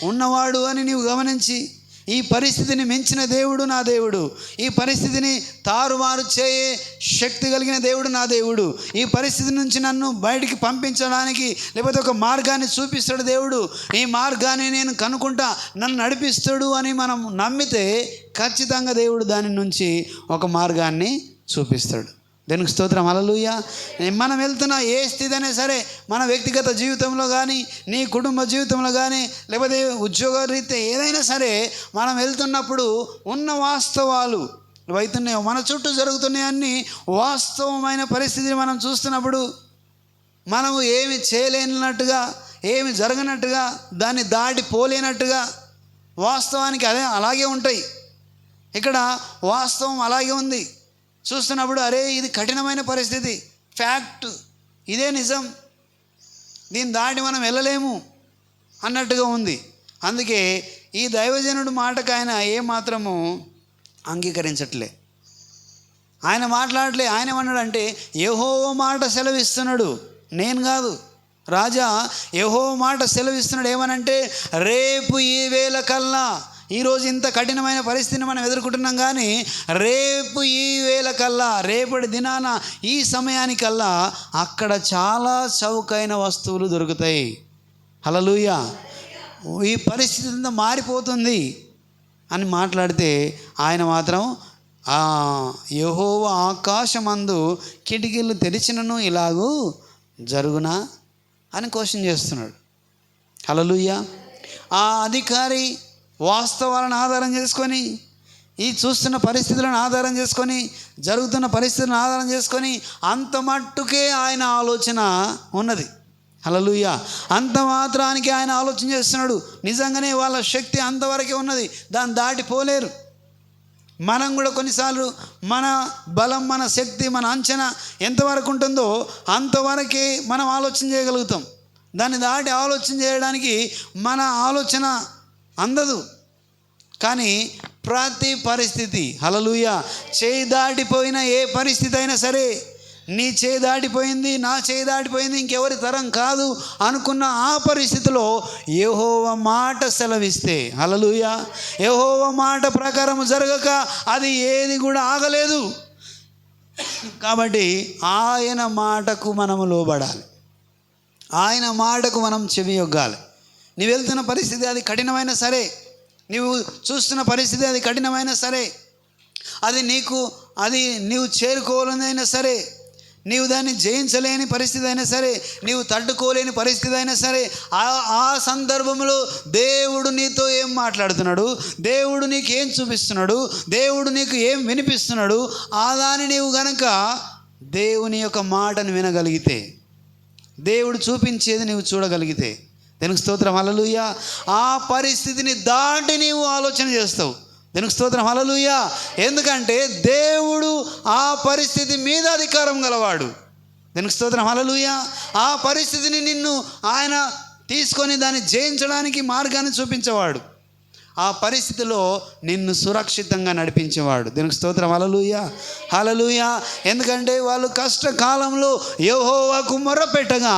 ఉన్నవాడు అని నీవు గమనించి, ఈ పరిస్థితిని మించిన దేవుడు నా దేవుడు, ఈ పరిస్థితిని తారుమారు చేయే శక్తి కలిగిన దేవుడు నా దేవుడు, ఈ పరిస్థితి నుంచి నన్ను బయటికి పంపించడానికి లేకపోతే ఒక మార్గాన్ని చూపిస్తాడు దేవుడు, ఈ మార్గాన్ని నేను కనుక్కుంటా నన్ను నడిపిస్తాడు అని మనం నమ్మితే ఖచ్చితంగా దేవుడు దాని నుంచి ఒక మార్గాన్ని చూపిస్తాడు. దీనికి స్తోత్రం, హల్లెలూయా. మనం వెళ్తున్న ఏ స్థితి అయినా సరే, మన వ్యక్తిగత జీవితంలో కానీ, నీ కుటుంబ జీవితంలో కానీ, లేకపోతే ఉద్యోగ రీత్యా ఏదైనా సరే, మనం వెళ్తున్నప్పుడు ఉన్న వాస్తవాలు అవుతున్నాయో, మన చుట్టూ జరుగుతున్నాయన్నీ వాస్తవమైన పరిస్థితిని మనం చూస్తున్నప్పుడు మనము ఏమి చేయలేనట్టుగా, ఏమి జరగనట్టుగా, దాన్ని దాటిపోలేనట్టుగా, వాస్తవానికి అలాగే ఉంటాయి. ఇక్కడ వాస్తవం అలాగే ఉంది. చూస్తున్నప్పుడు అరే ఇది కఠినమైన పరిస్థితి, ఫ్యాక్ట్, ఇదే నిజం, దీన్ని దాటి మనం వెళ్ళలేము అన్నట్టుగా ఉంది. అందుకే ఈ దైవజనుడు మాటకు ఆయన ఏమాత్రము అంగీకరించట్లే, ఆయన మాట్లాడలే. ఆయన ఏమన్నాడంటే యెహోవా మాట సెలవిస్తున్నాడు, నేను కాదు. రాజా యెహోవా మాట సెలవిస్తున్నాడు. ఏమనంటే రేపు ఈ వేళ కల్లా, ఈరోజు ఇంత కఠినమైన పరిస్థితిని మనం ఎదుర్కొంటున్నాం, కానీ రేపు ఈ వేళ కల్లా, రేపటి దినాన ఈ సమయానికల్లా అక్కడ చాలా చౌకైన వస్తువులు దొరుకుతాయి. హల్లెలూయా. ఈ పరిస్థితి అంతా మారిపోతుంది అని మాట్లాడితే ఆయన మాత్రం యెహోవా ఆకాశమందు కిటికీలు తెరిచినను ఇలాగూ జరుగునా అని క్వశ్చన్ చేస్తున్నాడు. హల్లెలూయా. ఆ అధికారి వాస్తవాలను ఆధారం చేసుకొని, ఈ చూస్తున్న పరిస్థితులను ఆధారం చేసుకొని, జరుగుతున్న పరిస్థితులను ఆధారం చేసుకొని అంత మట్టుకే ఆయన ఆలోచన ఉన్నది. హల్లెలూయా. అంత మాత్రానికి ఆయన ఆలోచన చేస్తున్నాడు. నిజంగానే వాళ్ళ శక్తి అంతవరకే ఉన్నది, దాన్ని దాటిపోలేరు. మనం కూడా కొన్నిసార్లు మన బలం, మన శక్తి, మన అంచనా ఎంతవరకు ఉంటుందో అంతవరకే మనం ఆలోచన చేయగలుగుతాం. దాన్ని దాటి ఆలోచన చేయడానికి మన ఆలోచన అందదు. కానీ ప్రతి పరిస్థితి, హల్లెలూయా, చేయి దాటిపోయిన ఏ పరిస్థితి అయినా సరే, నీ చేయి దాటిపోయింది, నా చేయి దాటిపోయింది, ఇంకెవరి తరం కాదు అనుకున్న ఆ పరిస్థితిలో యెహోవా మాట సెలవిస్తే, హల్లెలూయా, యెహోవా మాట ప్రకారం జరగక అది ఏది కూడా ఆగలేదు. కాబట్టి ఆయన మాటకు మనము లోబడాలి, ఆయన మాటకు మనం చెవియొగ్గాలి. నీవు వెళ్తున్న పరిస్థితి అది కఠినమైనా సరే, నీవు చూస్తున్న పరిస్థితి అది కఠినమైనా సరే, అది నీవు చేరుకోవాలనైనా సరే, నీవు దాన్ని జయించలేని పరిస్థితి అయినా సరే, నీవు తట్టుకోలేని పరిస్థితి అయినా సరే, ఆ సందర్భంలో దేవుడు నీతో ఏం మాట్లాడుతున్నాడు, దేవుడు నీకు ఏం చూపిస్తున్నాడు, దేవుడు నీకు ఏం వినిపిస్తున్నాడు, ఆ దాన్ని నీవు గనక దేవుని యొక్క మాటను వినగలిగితే, దేవుడు చూపించేది నీవు చూడగలిగితే, దీనికి స్తోత్రం, హల్లెలూయా, ఆ పరిస్థితిని దాటి నీవు ఆలోచన చేస్తావు. దీనికి స్తోత్రం, హల్లెలూయా. ఎందుకంటే దేవుడు ఆ పరిస్థితి మీద అధికారం గలవాడు. దీనికి స్తోత్రం, హల్లెలూయా. ఆ పరిస్థితిని నిన్ను ఆయన తీసుకొని దాన్ని జయించడానికి మార్గాన్ని చూపించేవాడు. ఆ పరిస్థితిలో నిన్ను సురక్షితంగా నడిపించేవాడు. దీనికి స్తోత్రం, హల్లెలూయా, హల్లెలూయా. ఎందుకంటే వాళ్ళు కష్టకాలంలో యెహోవాకు మొరపెట్టగా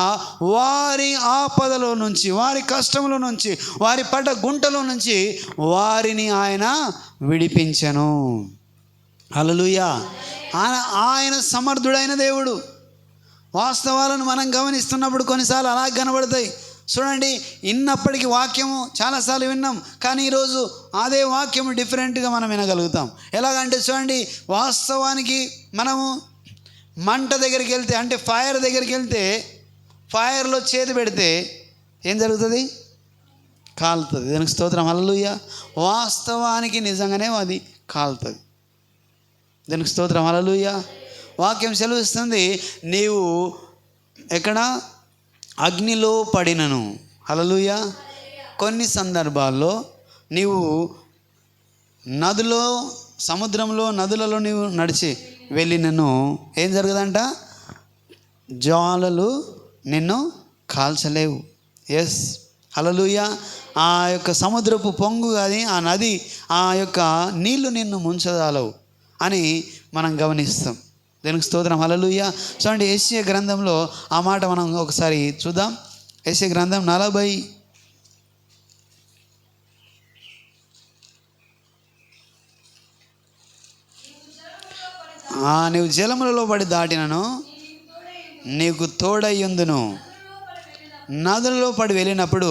వారి ఆపదలో నుంచి, వారి కష్టంలో నుంచి, వారి పడ్డ గుంటలో నుంచి వారిని ఆయన విడిపించెను. హల్లెలూయా. ఆయన సమర్థుడైన దేవుడు. వాస్తవాలను మనం గమనిస్తున్నప్పుడు కొన్నిసార్లు అలా కనబడతాయి. చూడండి, ఇన్నప్పటికీ వాక్యము చాలాసార్లు విన్నాం, కానీ ఈరోజు అదే వాక్యము డిఫరెంట్గా మనం వినగలుగుతాం. ఎలాగంటే చూడండి, వాస్తవానికి మనము మంట దగ్గరికి వెళ్తే, అంటే ఫైర్ దగ్గరికి వెళ్తే, ఫైర్లో చేతి పెడితే ఏం జరుగుతుంది? కాలుతుంది. దానికి స్తోత్రం, హల్లెలూయా. వాస్తవానికి నిజంగానే అది కాలుతుంది. దానికి స్తోత్రం, హల్లెలూయా. వాక్యం సెలవిస్తుంది, నీవు ఎక్కడ అగ్నిలో పడినను, హల్లెలూయా. కొన్ని సందర్భాల్లో నీవు నదిలో, సముద్రంలో, నదులలో నీవు నడిచి వెళ్ళినను ఏం జరగదంట? జ్వాలలు నిన్ను కాల్చలేవు. ఎస్, హల్లెలూయా. ఆ యొక్క సముద్రపు పొంగు కానీ ఆ నది, ఆ యొక్క నీళ్లు నిన్ను ముంచదాలవు అని మనం గమనిస్తాం. దీనికి స్తోత్రం, హల్లెలూయా. చూడండి, యెషయా గ్రంథంలో ఆ మాట మనం ఒకసారి చూద్దాం. యెషయా గ్రంథం 40 నీవు జలములలో పడి దాటినను నీకు తోడయ్యుందును. నదులలో పడి వెళ్ళినప్పుడు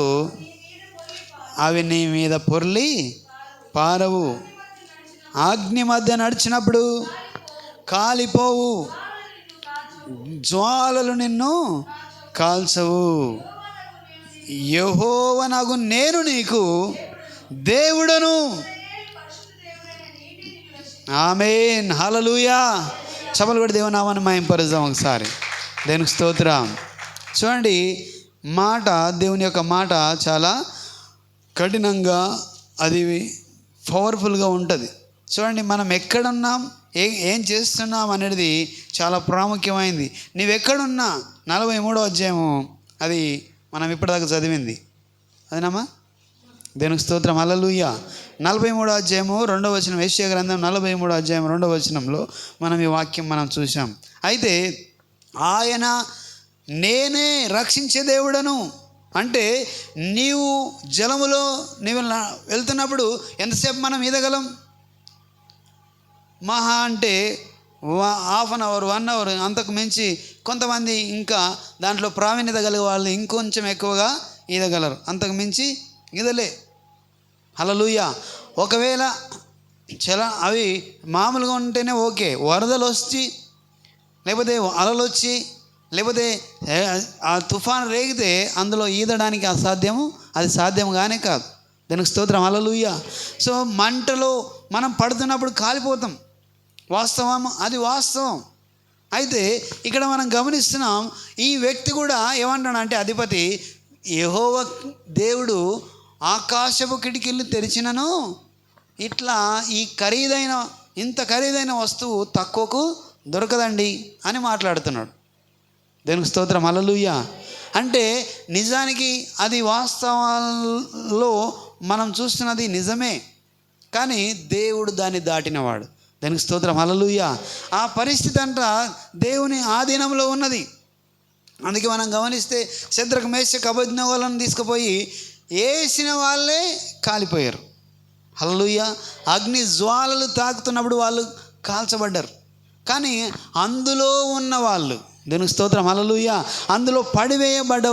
అవి నీ మీద పొర్లి పారవు. అగ్ని మధ్య నడిచినప్పుడు కాలిపోవు. జ్వాలలు నిన్ను కాల్చవు. యెహోవానగు నేను నీకు దేవుడను. ఆమేన్, హల్లెలూయా. చప్పట్లు కొట్టి దేవుని నామాన్ని మహిమపరుద్దాం ఒకసారి. దేవునికి స్తోత్రం. చూడండి, మాట, దేవుని యొక్క మాట చాలా కఠినంగా, అది పవర్ఫుల్గా ఉంటుంది. చూడండి, మనం ఎక్కడున్నాం, ఏం చేస్తున్నాం అనేది చాలా ప్రాముఖ్యమైనది. నువ్వెక్కడున్నా 43వ అధ్యాయము, అది మనం ఇప్పటిదాకా చదివింది అదేనమ్మా. దేవునికి స్తోత్రం, హల్లెలూయా. 43వ అధ్యాయము 2వ వచనం, యెషయా గ్రంథం 43వ అధ్యాయం 2వ వచనంలో మనం ఈ వాక్యం మనం చూసాం. అయితే ఆయన నేనే రక్షించే దేవుడను అంటే, నీవు జలములో నీవు వెళ్తున్నప్పుడు ఎంతసేపు మనం ఈదగలం? మహా అంటే హాఫ్ అన్ అవర్, 1 అవర్, అంతకు మించి. కొంతమంది ఇంకా దాంట్లో ప్రావీణ్యత కలిగే వాళ్ళు ఇంకొంచెం ఎక్కువగా ఈదగలరు, అంతకు మించి ఈదలే. హల్లెలూయా. ఒకవేళ అవి మామూలుగా ఉంటేనే ఓకే, వరదలు వచ్చి, లేకపోతే అలలు వచ్చి, లేకపోతే ఆ తుఫాను రేగితే అందులో ఈదడానికి అసాధ్యము, అది సాధ్యంగానే కాదు. దానికి స్తోత్రం, హల్లెలూయా. సో మంటలో మనం పడుతున్నప్పుడు కాలిపోతాం, వాస్తవం, అది వాస్తవం. అయితే ఇక్కడ మనం గమనిస్తున్నాం, ఈ వ్యక్తి కూడా ఏమంటాడంటే, అధిపతి యెహోవా దేవుడు ఆకాశపు కిటికీలు తెరిచినను ఇట్లా ఇంత ఖరీదైన వస్తువు తక్కువకు దొరకదండి అని మాట్లాడుతున్నాడు. దేవునికి స్తోత్రం, హల్లెలూయా. అంటే నిజానికి అది వాస్తవాల్లో మనం చూస్తున్నది నిజమే, కానీ దేవుడు దాన్ని దాటినవాడు. దానికి స్తోత్రం, హల్లెలూయా. ఆ పరిస్థితి అంతా దేవుని ఆధీనంలో ఉన్నది. అందుకే మనం గమనిస్తే శద్రకు, మేషకు, అబేద్నెగోలను తీసుకుపోయి వేసిన వాళ్ళే కాలిపోయారు. హల్లెలూయా. అగ్ని జ్వాలలు తాకుతున్నప్పుడు వాళ్ళు కాల్చబడ్డారు. కానీ అందులో ఉన్న వాళ్ళు, దేవునికి స్తోత్రం, హల్లెలూయా, అందులో పడివేయబడ్డ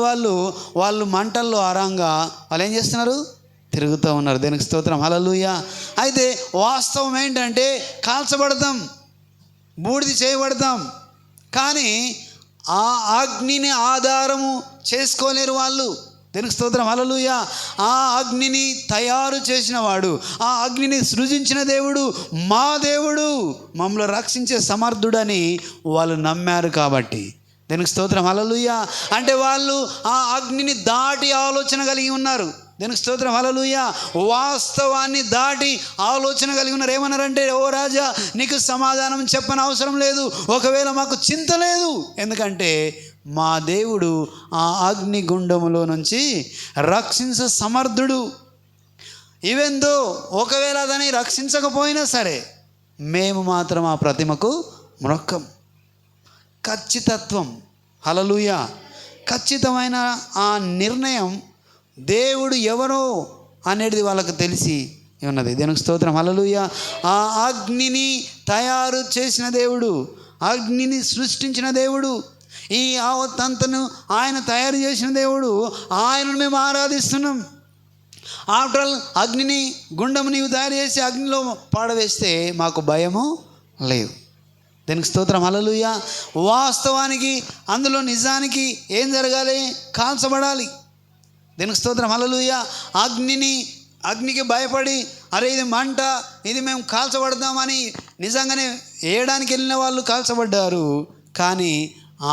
వాళ్ళు మంటల్లో ఆరంగా వాళ్ళు ఏం చేస్తున్నారు? తిరుగుతూ ఉన్నారు. దేవునికి స్తోత్రం, హల్లెలూయా. అయితే వాస్తవం ఏంటంటే, కాల్చబడతాం, బూడిద చేయబడతాం, కానీ ఆ అగ్నిని ఆధారము చేసుకోలేరు వాళ్ళు. దేవునికి స్తోత్రం, హల్లెలూయా. ఆ అగ్నిని తయారు చేసిన వాడు, ఆ అగ్నిని సృజించిన దేవుడు మా దేవుడు, మమ్మల్ని రక్షించే సమర్థుడని వాళ్ళు నమ్మారు. కాబట్టి దేవునికి స్తోత్రం, హల్లెలూయా. అంటే వాళ్ళు ఆ అగ్నిని దాటి ఆలోచన కలిగి ఉన్నారు. దీనికి స్తోత్రం. హల్లెలూయా. వాస్తవాన్ని దాటి ఆలోచన కలిగి ఉన్నారు. ఏమన్నారంటే, ఓ రాజా, నీకు సమాధానం చెప్పని అవసరం లేదు, ఒకవేళ మాకు చింత లేదు, ఎందుకంటే మా దేవుడు ఆ అగ్నిగుండములో నుంచి రక్షించ సమర్థుడు. ఈవెందో ఒకవేళ దాన్ని రక్షించకపోయినా సరే మేము మాత్రం ఆ ప్రతిమకు మ్రొక్కం. ఖచ్చితత్వం. హల్లెలూయా. ఖచ్చితమైన ఆ నిర్ణయం, దేవుడు ఎవరో అనేది వాళ్ళకు తెలిసి ఉన్నది. దేవునికి స్తోత్రం. హల్లెలూయా. ఆ అగ్నిని తయారు చేసిన దేవుడు, అగ్నిని సృష్టించిన దేవుడు, ఈ యావత్తంతను ఆయన తయారు చేసిన దేవుడు, ఆయనను మేము ఆరాధిస్తున్నాం. ఆఫ్టర్ ఆల్ అగ్నిని, గుండము నీవు తయారు చేసి అగ్నిలో పాడవేస్తే మాకు భయము లేదు. దీనికి స్తోత్రం. హల్లెలూయా. వాస్తవానికి అందులో నిజానికి ఏం జరగాలి? కాల్చబడాలి. దీనికి స్తోత్రం. హల్లెలూయా. అగ్నికి భయపడి, అరే ఇది మంట, ఇది మేము కాల్చబడదామని నిజంగానే వేయడానికి వెళ్ళిన వాళ్ళు కాల్చబడ్డారు. కానీ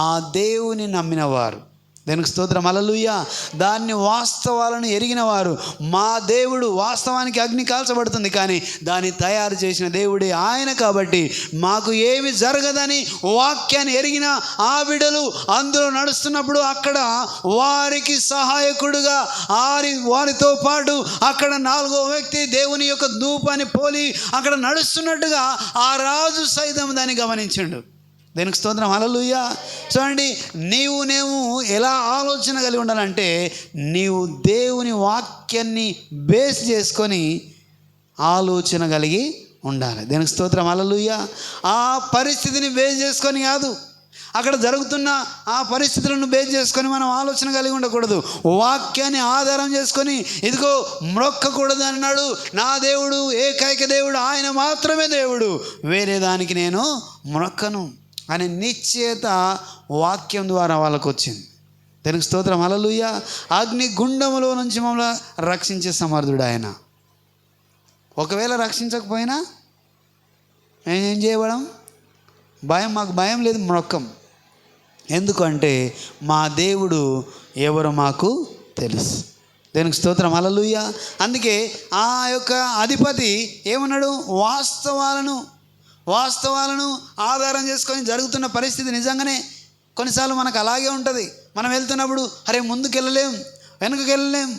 ఆ దేవుని నమ్మిన వారు, దీనికి స్తోత్రం. హల్లెలూయా, దాన్ని వాస్తవాలను ఎరిగిన వారు, మా దేవుడు వాస్తవానికి అగ్ని కాల్చబడుతుంది కానీ దాన్ని తయారు చేసిన దేవుడే ఆయన, కాబట్టి మాకు ఏమి జరగదని వాక్యాన్ని ఎరిగిన ఆ బిడ్డలు అందులో నడుస్తున్నప్పుడు అక్కడ వారికి సహాయకుడుగా వారితో పాటు అక్కడ 4వ వ్యక్తి దేవుని యొక్క ధూపాన్ని పోలి అక్కడ నడుస్తున్నట్టుగా ఆ రాజు సైతం దాన్ని గమనించిండు. దీనికి స్తోత్రం. హల్లెలూయా. చూడండి, నేను ఎలా ఆలోచన కలిగి ఉండాలంటే, నీవు దేవుని వాక్యాన్ని బేస్ చేసుకొని ఆలోచన కలిగి ఉండాలి. దీనికి స్తోత్రం. హల్లెలూయా. ఆ పరిస్థితిని బేస్ చేసుకొని కాదు, అక్కడ జరుగుతున్న ఆ పరిస్థితులను బేస్ చేసుకొని మనం ఆలోచన కలిగి ఉండకూడదు. వాక్యాన్ని ఆధారం చేసుకొని, ఇదిగో మ్రొక్కకూడదు అన్నాడు నా దేవుడు, ఏకైక దేవుడు, ఆయన మాత్రమే దేవుడు, వేరే దానికి నేను మ్రొక్కను అనే నిశ్చయత వాక్యం ద్వారా వాళ్ళకు వచ్చింది. దీనికి స్తోత్రం. హల్లెలూయా. అగ్ని గుండములో నుంచి మమ్మల్ని రక్షించే సమర్థుడు ఆయన. ఒకవేళ రక్షించకపోయినా ఏం చేయబడం? మాకు భయం లేదు, మ్రొక్కం. ఎందుకంటే మా దేవుడు ఎవరో మాకు తెలుసు. దీనికి స్తోత్రం. హల్లెలూయా. అందుకే ఆ యొక్క అధిపతి ఏమన్నాడు? వాస్తవాలను ఆధారం చేసుకొని జరుగుతున్న పరిస్థితి నిజంగానే కొన్నిసార్లు మనకు అలాగే ఉంటుంది. మనం వెళ్తున్నప్పుడు అరే ముందుకెళ్ళలేం, వెనుకకెళ్ళలేం,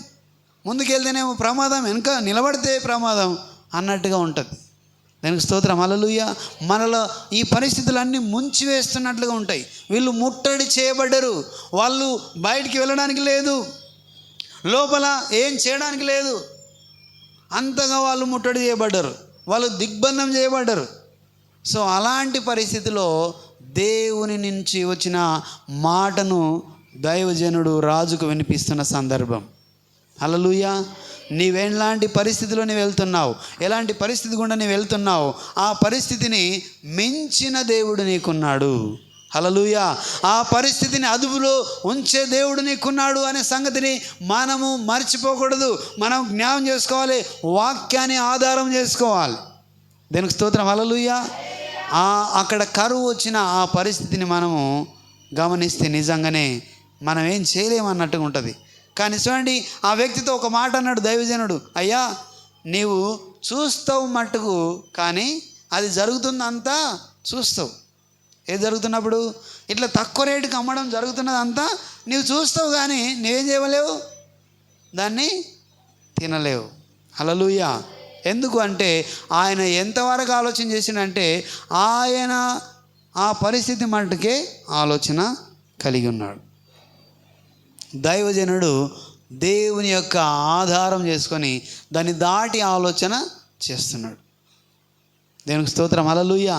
ముందుకెళ్తేనేమో ప్రమాదం, వెనుక నిలబడితే ప్రమాదం అన్నట్టుగా ఉంటుంది. దానికి స్తోత్రం. హల్లెలూయా. మనలో ఈ పరిస్థితులన్నీ ముంచివేస్తున్నట్లుగా ఉంటాయి. వీళ్ళు ముట్టడి చేయబడ్డరు, వాళ్ళు బయటికి వెళ్ళడానికి లేదు, లోపల ఏం చేయడానికి లేదు, అంతగా వాళ్ళు ముట్టడి చేయబడ్డరు, వాళ్ళు దిగ్బంధం చేయబడ్డరు. సో అలాంటి పరిస్థితిలో దేవుని నుంచి వచ్చిన మాటను దైవజనుడు రాజుకు వినిపిస్తున్న సందర్భం. హల్లెలూయా. నీవెలాంటి పరిస్థితిలో నీవు వెళ్తున్నావు, ఎలాంటి పరిస్థితి గుండా నీవు వెళ్తున్నావు, ఆ పరిస్థితిని మించిన దేవుడు నీకున్నాడు. హల్లెలూయా. ఆ పరిస్థితిని అదుపులో ఉంచే దేవుడు నీకున్నాడు అనే సంగతిని మనము మర్చిపోకూడదు. మనం జ్ఞాపకం చేసుకోవాలి, వాక్యాన్ని ఆధారం చేసుకోవాలి. దీనికి స్తోత్రం. హల్లెలూయా. అక్కడ కరువు వచ్చిన ఆ పరిస్థితిని మనము గమనిస్తే నిజంగానే మనం ఏం చేయలేమన్నట్టుగా ఉంటుంది. కానీ చూడండి, ఆ వ్యక్తితో ఒక మాట అన్నాడు దైవజనుడు, అయ్యా నీవు చూస్తావు మట్టుకు, కానీ అది జరుగుతుందంతా చూస్తావు. ఏది జరుగుతున్నప్పుడు? ఇట్లా తక్కువ రేటుకి అమ్మడం జరుగుతున్నదంతా నీవు చూస్తావు, కానీ నువ్వేం చేయలేవు, దాన్ని తినలేవు. హల్లెలూయా. ఎందుకు అంటే ఆయన ఎంతవరకు ఆలోచన చేసిండంటే ఆయన ఆ పరిస్థితి మట్టుకే ఆలోచన కలిగి ఉన్నాడు. దైవజనుడు దేవుని యొక్క ఆధారం చేసుకొని దాన్ని దాటి ఆలోచన చేస్తున్నాడు. దేవునికి స్తోత్రం. హల్లెలూయా.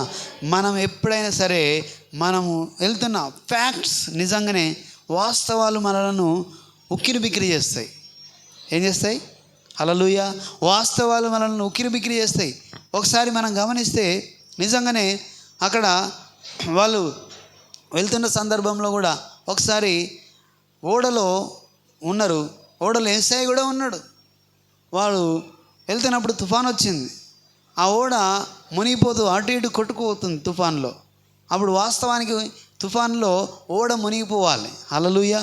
మనం ఎప్పుడైనా సరే మనము వెళ్తున్న ఫ్యాక్ట్స్, నిజంగానే వాస్తవాలు మనలను ఉక్కిరి బిక్కిరి చేస్తాయి. ఏం చేస్తాయి? హల్లెలూయా. వాస్తవాలు మనల్ని ఉక్కిరి బిక్కిరి చేస్తాయి. ఒకసారి మనం గమనిస్తే నిజంగానే అక్కడ వాళ్ళు వెళ్తున్న సందర్భంలో కూడా ఒకసారి ఓడలో ఉన్నారు, ఓడలో ఎస్ఐ కూడా ఉన్నాడు. వాళ్ళు వెళ్తున్నప్పుడు తుఫాన్ వచ్చింది, ఆ ఓడ మునిగిపోతూ అటు ఇటు కొట్టుకుపోతుంది తుఫాన్లో. అప్పుడు వాస్తవానికి తుఫాన్లో ఓడ మునిగిపోవాలి. హల్లెలూయా.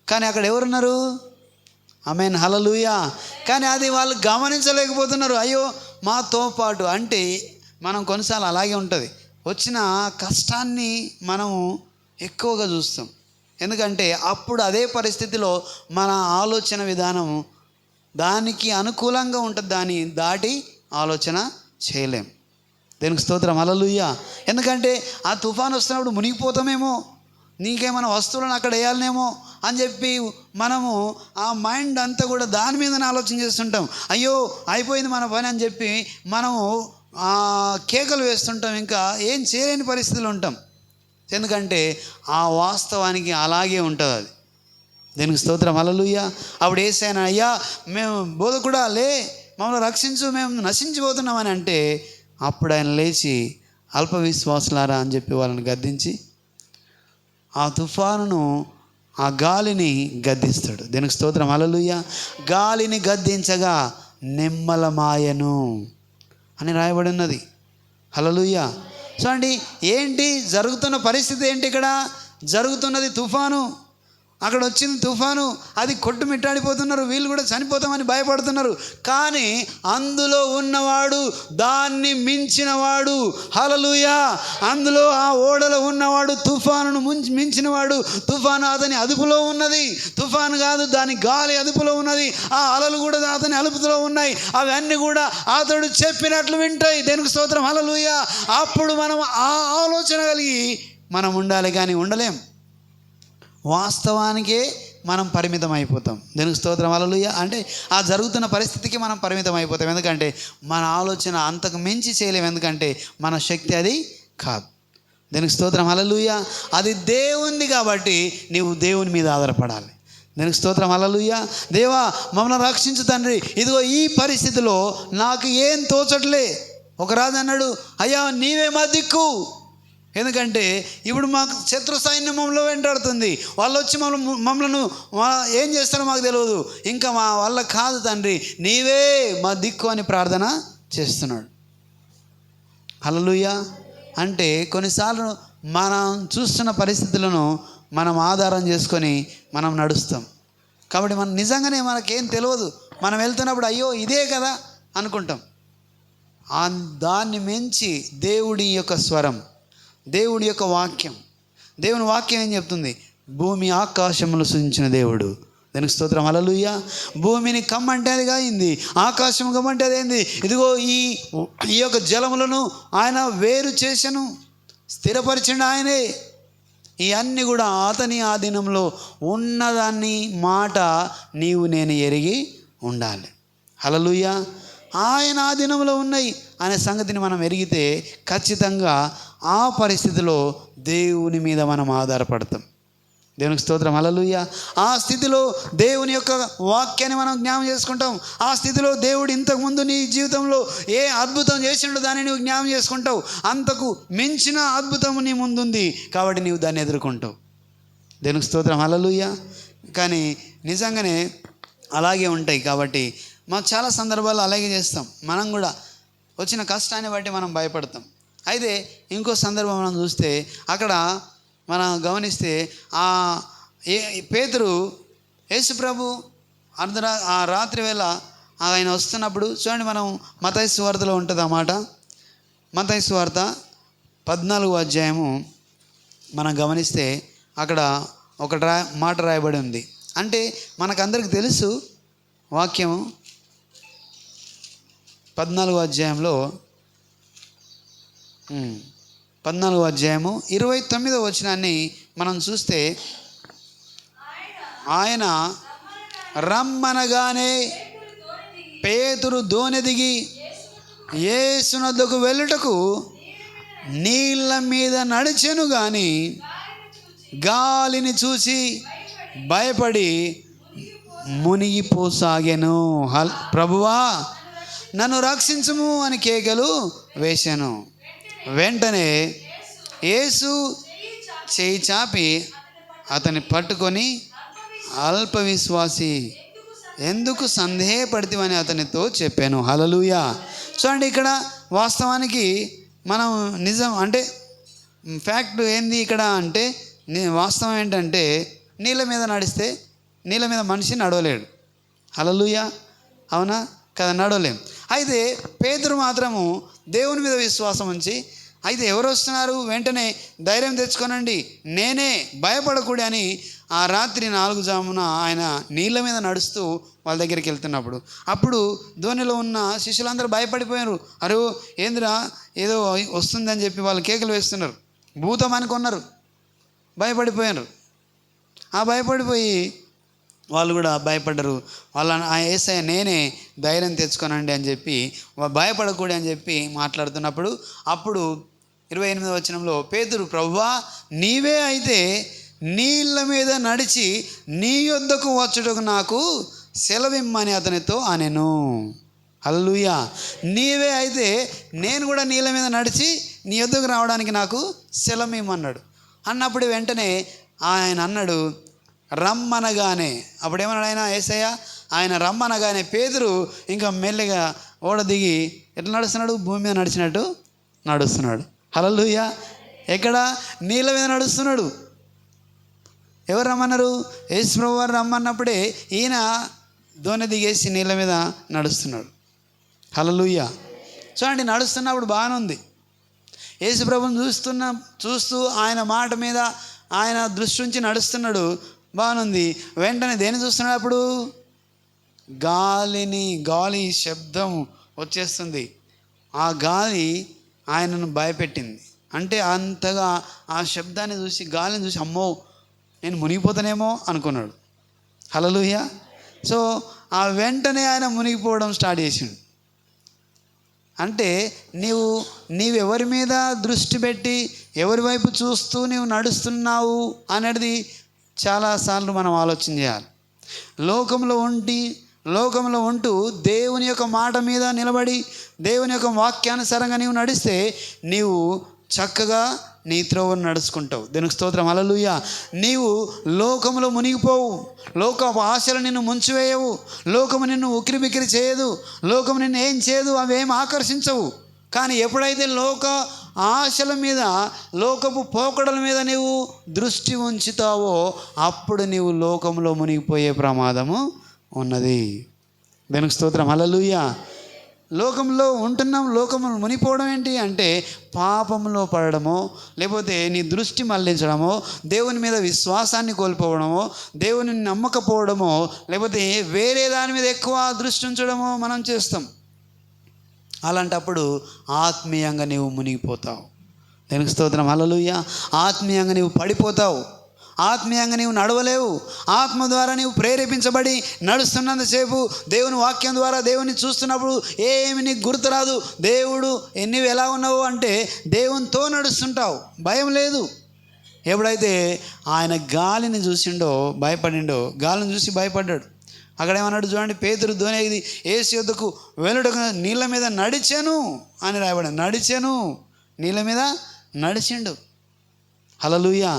కానీ అక్కడ ఎవరున్నారు? ఆమేన్, హల్లెలూయా. కానీ అది వాళ్ళు గమనించలేకపోతున్నారు. అయ్యో మాతో పాటు అంటే మనం కొన్నిసార్లు అలాగే ఉంటుంది. వచ్చిన కష్టాన్ని మనము ఎక్కువగా చూస్తాం. ఎందుకంటే అప్పుడు అదే పరిస్థితిలో మన ఆలోచన విధానం దానికి అనుకూలంగా ఉంటుంది, దాన్ని దాటి ఆలోచన చేయలేం. దేనికి స్తోత్రం, హల్లెలూయా. ఎందుకంటే ఆ తుఫాను వస్తున్నప్పుడు మునిగిపోతామేమో, నీకేమైనా వస్తువులను అక్కడ వేయాలనేమో అని చెప్పి మనము ఆ మైండ్ అంతా కూడా దాని మీదనే ఆలోచన చేస్తుంటాం. అయ్యో అయిపోయింది మన పని అని చెప్పి మనము కేకలు వేస్తుంటాం, ఇంకా ఏం చేయలేని పరిస్థితులు ఉంటాం. ఎందుకంటే ఆ వాస్తవానికి అలాగే ఉంటుంది అది. దేనికి స్తోత్రం, హల్లెలూయా. అప్పుడు యేసయ్య, అయ్యా మేము బోధకుడా లే, మమ్మల్ని రక్షించు, మేము నశించిపోతున్నామని అంటే అప్పుడు ఆయన లేచి అల్ప విశ్వాసులారా అని చెప్పి వాళ్ళని గద్దించి ఆ తుఫానును, ఆ గాలిని గద్దిస్తాడు. దేనికి స్తోత్రం, హల్లెలూయా. గాలిని గద్దించగా నిమ్మలమాయను అని రాయబడి ఉన్నది. హల్లెలూయా. చూడండి, ఏంటి జరుగుతున్న పరిస్థితి ఏంటి? ఇక్కడ జరుగుతున్నది తుఫాను. అక్కడ వచ్చింది తుఫాను, అది కొట్టుమిట్టాడిపోతున్నారు, వీళ్ళు కూడా చనిపోతామని భయపడుతున్నారు. కానీ అందులో ఉన్నవాడు దాన్ని మించినవాడు. హల్లెలూయా. అందులో ఆ ఓడలో ఉన్నవాడు తుఫానును మించినవాడు. తుఫాను అతని అదుపులో ఉన్నది. తుఫాను కాదు, దాని గాలి అదుపులో ఉన్నది. ఆ అలలు కూడా అతని అదుపులో ఉన్నాయి. అవన్నీ కూడా అతడు చెప్పినట్లు వింటాయి. దేనికి స్తోత్రం, హల్లెలూయా. అప్పుడు మనం ఆ ఆలోచన కలిగి మనం ఉండాలి, కానీ ఉండలేం. వాస్తవానికే మనం పరిమితం అయిపోతాం. దేనికి స్తోత్రం, హల్లెలూయా. అంటే ఆ జరుగుతున్న పరిస్థితికి మనం పరిమితం అయిపోతాం. ఎందుకంటే మన ఆలోచన అంతకు మించి చేయలేము, ఎందుకంటే మన శక్తి అది కాదు. దేనికి స్తోత్రం, హల్లెలూయా. అది దేవుంది కాబట్టి నీవు దేవుని మీద ఆధారపడాలి. దేనికి స్తోత్రం, హల్లెలూయా. దేవా మమ్మల్ని రక్షించు తండ్రి, ఇదిగో ఈ పరిస్థితిలో నాకు ఏం తోచట్లే. ఒక రాజు అన్నాడు, అయ్యా నీవే మా దిక్కు. ఎందుకంటే ఇప్పుడు మాకు శత్రు సైన్యం మమ్మల్ని వెంటాడుతుంది, వాళ్ళు వచ్చి మమ్మల్ని ఏం చేస్తారో మాకు తెలియదు, ఇంకా మా వల్ల కాదు తండ్రి, నీవే మా దిక్కు అని ప్రార్థన చేస్తున్నాడు. హల్లెలూయా. అంటే కొన్నిసార్లు మనం చూస్తున్న పరిస్థితులను మనం ఆధారం చేసుకొని మనం నడుస్తాం. కాబట్టి మనం నిజంగానే మనకేం తెలియదు, మనం వెళ్తున్నప్పుడు అయ్యో ఇదే కదా అనుకుంటాం. దాన్ని మించి దేవుడి యొక్క స్వరం, దేవుడి యొక్క వాక్యం, దేవుని వాక్యం ఏం చెప్తుంది? భూమి ఆకాశములు సృజించిన దేవుడు. దానికి స్తోత్రం, హల్లెలూయా. భూమిని కమ్మంటే అది అయింది, ఆకాశం కమ్మంటే అది అయింది. ఇదిగో ఈ యొక్క జలములను ఆయన వేరు చేసెను, స్థిరపరిచిండు ఆయనే. ఇవన్నీ కూడా అతని ఆధీనంలో ఉన్నదాన్ని మాట నీవు నేను ఎరిగి ఉండాలి. హల్లెలూయా. ఆయన ఆధీనంలో ఉన్నాయి అనే సంగతిని మనం ఎరిగితే ఖచ్చితంగా ఆ పరిస్థితిలో దేవుని మీద మనం ఆధారపడతాం. దేవునికి స్తోత్రం, హల్లెలూయా. ఆ స్థితిలో దేవుని యొక్క వాక్యాన్ని మనం జ్ఞాపకం చేసుకుంటాం. ఆ స్థితిలో దేవుడు ఇంతకుముందు నీ జీవితంలో ఏ అద్భుతం చేసిండో దాన్ని నువ్వు జ్ఞాపకం చేసుకుంటావు. అంతకు మించిన అద్భుతం నీ ముందుంది కాబట్టి నీవు దాన్ని ఎదుర్కొంటావు. దేవునికి స్తోత్రం, హల్లెలూయా. కానీ నిజంగానే అలాగే ఉంటాయి. కాబట్టి మనం చాలా సందర్భాల్లో అలాగే చేస్తాం. మనం కూడా వచ్చిన కష్టాన్ని బట్టి మనం భయపడతాం. అయితే ఇంకో సందర్భం మనం చూస్తే అక్కడ మనం గమనిస్తే పేతురు యేసుప్రభు ఆ రాత్రి వేళ ఆయన వస్తున్నప్పుడు చూడండి, మనం మత్తయి సువార్తలో ఉంటుంది ఆ మాట. మత్తయి సువార్త 14వ అధ్యాయము మనం గమనిస్తే అక్కడ ఒక మాట రాయబడి ఉంది. అంటే మనకందరికి తెలుసు వాక్యము. 14వ అధ్యాయంలో 14వ అధ్యాయము 29వ వచనాన్ని మనం చూస్తే, ఆయన రమ్మనగానే పేతురు దోణి దిగి యేసునొద్దకు వెళ్ళుటకు నీళ్ళ మీద నడిచెను, కానీ గాలిని చూసి భయపడి మునిగిపోసాగెను. ప్రభువా నన్ను రక్షించుము అని కేకలు వేశాను. వెంటనే యేసు చేయి చాపి అతన్ని పట్టుకొని, అల్ప విశ్వాసి ఎందుకు సందేహపడితివని అతనితో చెప్పాను. హల్లెలూయా. చూడండి, ఇక్కడ వాస్తవానికి మనం నిజం అంటే ఫ్యాక్ట్ ఏంది ఇక్కడ అంటే, వాస్తవం ఏంటంటే నీళ్ళ మీద నడిస్తే నీళ్ళ మీద మనిషి నడవలేడు. హల్లెలూయా, అవునా కదా, నడవలేం. అయితే పేతురు మాత్రము దేవుని మీద విశ్వాసం ఉంచి, అయితే ఎవరు వస్తున్నారు, వెంటనే ధైర్యం తెచ్చుకోనండి, నేనే, భయపడకూడదు అని ఆ రాత్రి 4 జామున ఆయన నీళ్ళ మీద నడుస్తూ వాళ్ళ దగ్గరికి వెళ్తున్నప్పుడు, అప్పుడు ధోనిలో ఉన్న శిష్యులందరూ భయపడిపోయారు. అరే ఏందిరా, ఏదో వస్తుందని చెప్పి వాళ్ళు కేకలు వేస్తున్నారు, భూతం అనుకున్నారు, భయపడిపోయారు. ఆ భయపడిపోయి వాళ్ళు కూడా భయపడ్డరు. వాళ్ళ ఆ యేసయ్య నేనే, ధైర్యం తెచ్చుకోనండి అని చెప్పి, భయపడకూడదు అని చెప్పి మాట్లాడుతున్నప్పుడు, అప్పుడు 28వ వచనంలో పేతురు, ప్రభువా నీవే అయితే నీళ్ళ మీద నడిచి నీ యొద్దకు వచ్చుటకు నాకు సెలవిమ్మని అతనితో అనెను. హల్లెలూయా, నీవే అయితే నేను కూడా నీళ్ళ మీద నడిచి నీ యొద్దకు రావడానికి నాకు సెలవిమ్మన్నాడు. అన్నప్పుడు వెంటనే ఆయన అన్నాడు, రమ్మనగానే, అప్పుడేమన్నాడు ఆయన యేసయ్య, ఆయన రమ్మనగానే పేతురు ఇంకా మెల్లిగా ఓడ దిగి ఎట్లా నడుస్తున్నాడు, భూమి మీద నడిచినట్టు నడుస్తున్నాడు. హల్లెలూయా, ఎక్కడ, నీళ్ళ మీద నడుస్తున్నాడు. ఎవరు రమ్మన్నారు, యేసు ప్రభువు వారు రమ్మన్నప్పుడే ఈయన దోణి దిగేసి నీళ్ళ మీద నడుస్తున్నాడు. హల్లెలూయా. చూడండి, నడుస్తున్నప్పుడు బాగానే ఉంది. యేసు ప్రభువుని చూస్తూ ఆయన మాట మీద ఆయన దృష్టి ఉంచి నడుస్తున్నాడు, బాగుంది. వెంటనే దేన్ని చూస్తున్నాడు, అప్పుడు గాలి శబ్దం వచ్చేస్తుంది. ఆ గాలి ఆయనను భయపెట్టింది. అంటే అంతగా ఆ శబ్దాన్ని చూసి, గాలిని చూసి, అమ్మో నేను మునిగిపోతానేమో అనుకున్నాడు. హల్లెలూయా. సో ఆ వెంటనే ఆయన మునిగిపోవడం స్టార్ట్ చేసిండు. అంటే నీవు ఎవరి మీద దృష్టి పెట్టి ఎవరి వైపు చూస్తూ నీవు నడుస్తున్నావు అనేది చాలాసార్లు మనం ఆలోచన చేయాలి. లోకంలో ఉంటూ దేవుని యొక్క మాట మీద నిలబడి దేవుని యొక్క వాక్యానుసారంగా నీవు నడిస్తే నీవు చక్కగా నీ త్రోవను నడుచుకుంటావు. దేవునికి స్తోత్రం, హల్లెలూయా. నీవు లోకములో మునిగిపోవు, లోక ఆశలు నిన్ను ముంచివేయవు, లోకము నిన్ను ఉక్కిరిబిక్కిరి చేయదు, లోకము నిన్ను ఏం చేయదు, అవేం ఆకర్షించవు. కానీ ఎప్పుడైతే లోక ఆశల మీద, లోకపు పోకడల మీద నీవు దృష్టి ఉంచుతావో అప్పుడు నీవు లోకంలో మునిగిపోయే ప్రమాదము ఉన్నది. దేవునికి స్తోత్రం, హల్లెలూయా. లోకంలో ఉంటున్నాం, లోకములు మునిగిపోవడం ఏంటి అంటే పాపంలో పడడమో, లేకపోతే నీ దృష్టి మళ్లించడమో, దేవుని మీద విశ్వాసాన్ని కోల్పోవడమో, దేవుని నమ్మకపోవడమో, లేకపోతే వేరే దాని మీద ఎక్కువ దృష్టి ఉంచడమో మనం చేస్తాం. అలాంటప్పుడు ఆత్మీయంగా నీవు మునిగిపోతావు. దేవునికి స్తోత్రం, హల్లెలూయా. ఆత్మీయంగా నీవు పడిపోతావు, ఆత్మీయంగా నీవు నడవలేవు. ఆత్మ ద్వారా నీవు ప్రేరేపించబడి నడుస్తున్నంతసేపు దేవుని వాక్యం ద్వారా దేవుని చూస్తున్నప్పుడు ఏమి నీకు గుర్తురాదు. దేవుడు నీవు ఎలా ఉన్నావు అంటే దేవునితో నడుస్తుంటావు, భయం లేదు. ఎప్పుడైతే ఆయన గాలిని చూసిండో భయపడిండో, గాలిని చూసి భయపడ్డాడు. అక్కడ ఏమన్నాడు చూడండి, పేతురు దోణి యేసు యొద్దకు వెళ్ళుటకు నీళ్ళ మీద నడిచాను అని రాయబడింది. నడిచాను, నీళ్ళ మీద నడిచిండు. హల్లెలూయా.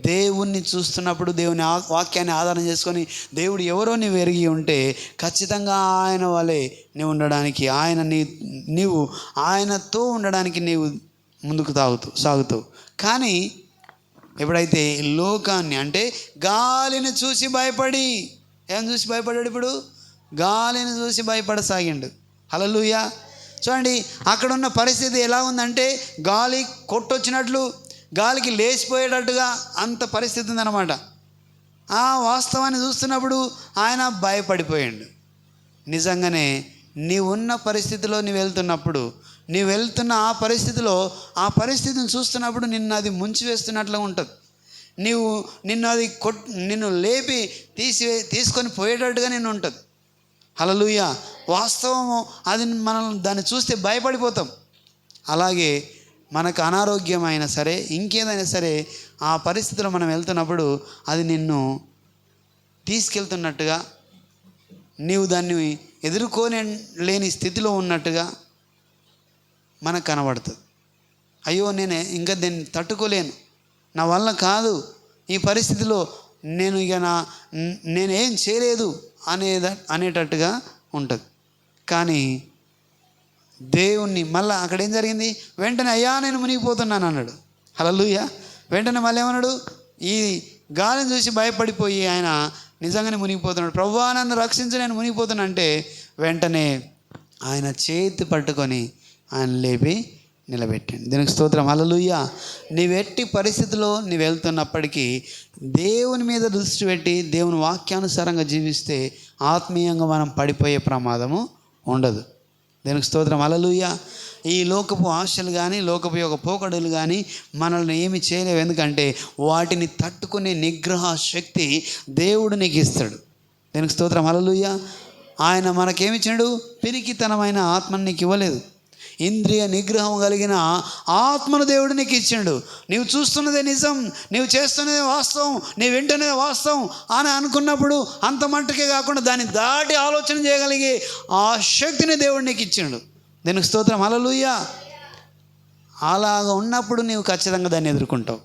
దేవుణ్ణి చూస్తున్నప్పుడు దేవుని వాక్యాన్ని ఆధారం చేసుకొని దేవుడు ఎవరో నీవు ఎరిగి ఉంటే ఖచ్చితంగా ఆయన వలె నీవు ఉండడానికి, నీవు ఆయనతో ఉండడానికి నీవు ముందుకు సాగుతావు. కానీ ఎప్పుడైతే లోకాన్ని అంటే గాలిని చూసి భయపడి, ఏం చూసి భయపడ్డాడు, ఇప్పుడు గాలిని చూసి భయపడసాగిండు. హల్లెలూయా. చూడండి, అక్కడ ఉన్న పరిస్థితి ఎలా ఉందంటే గాలి కొట్టొచ్చినట్లు, గాలికి లేచిపోయేటట్టుగా అంత పరిస్థితి ఉందన్నమాట. ఆ వాస్తవాన్ని చూస్తున్నప్పుడు ఆయన భయపడిపోయాడు. నిజంగానే నీవున్న పరిస్థితిలో నీవు వెళ్తున్నప్పుడు, నీవు వెళ్తున్న ఆ పరిస్థితిని చూస్తున్నప్పుడు నిన్ను అది ముంచివేస్తున్నట్లుగా ఉంటుంది. నిన్ను లేపి తీసుకొని పోయేటట్టుగా నిన్ను ఉంటుంది. హల్లెలూయా. వాస్తవము అది మనం దాన్ని చూస్తే భయపడిపోతాం. అలాగే మనకు అనారోగ్యమైనా సరే, ఇంకేదైనా సరే, ఆ పరిస్థితిలో మనం వెళ్తున్నప్పుడు అది నిన్ను తీసుకెళ్తున్నట్టుగా, నీవు దాన్ని ఎదుర్కోలేని స్థితిలో ఉన్నట్టుగా మనకు కనబడుతుంది. అయ్యో నేను ఇంకా దీన్ని తట్టుకోలేను, నా వల్ల కాదు, ఈ పరిస్థితిలో నేనేం చేయలేదు అనేటట్టుగా ఉంటుంది. కానీ దేవుణ్ణి మళ్ళీ అక్కడ ఏం జరిగింది, వెంటనే అయ్యా నేను మునిగిపోతున్నాను అన్నాడు. హల్లెలూయా. వెంటనే మళ్ళీ ఏమన్నాడు, ఈ గాలిని చూసి భయపడిపోయి ఆయన నిజంగానే మునిగిపోతున్నాడు. ప్రభువా నన్ను రక్షించి, నేను మునిగిపోతున్నా అంటే వెంటనే ఆయన చేతి పట్టుకొని ఆయన లేపి నిలబెట్టండి. దీనికి స్తోత్రం. హల్లెలూయా. నీవెట్టి పరిస్థితిలో నీవు వెళ్తున్నప్పటికీ దేవుని మీద దృష్టి పెట్టి దేవుని వాక్యానుసారంగా జీవిస్తే ఆత్మీయంగా మనం పడిపోయే ప్రమాదము ఉండదు. దీనికి స్తోత్రం. హల్లెలూయా. ఈ లోకపు ఆశలు కానీ లోకపు యొక్క పోకడులు కానీ మనల్ని ఏమి చేయలేవు. ఎందుకంటే వాటిని తట్టుకునే నిగ్రహ శక్తి దేవుడు నీకు ఇస్తాడు. దీనికి స్తోత్రం. హల్లెలూయా. ఆయన మనకేమిచ్చాడు? పిరికితనమైన ఆత్మని నీకు ఇవ్వలేదు. ఇంద్రియ నిగ్రహం కలిగిన ఆత్మను దేవుడు నీకు ఇచ్చాడు. నీవు చూస్తున్నదే నిజం, నీవు చేస్తున్నదే వాస్తవం, నీవు వింటున్నదే వాస్తవం అని అనుకున్నప్పుడు అంత మట్టుకే కాకుండా దాన్ని దాటి ఆలోచన చేయగలిగే ఆ శక్తిని దేవుడు నీకు ఇచ్చాడు. దీనికి స్తోత్రం. హల్లెలూయా. అలాగ ఉన్నప్పుడు నీవు ఖచ్చితంగా దాన్ని ఎదుర్కొంటావు.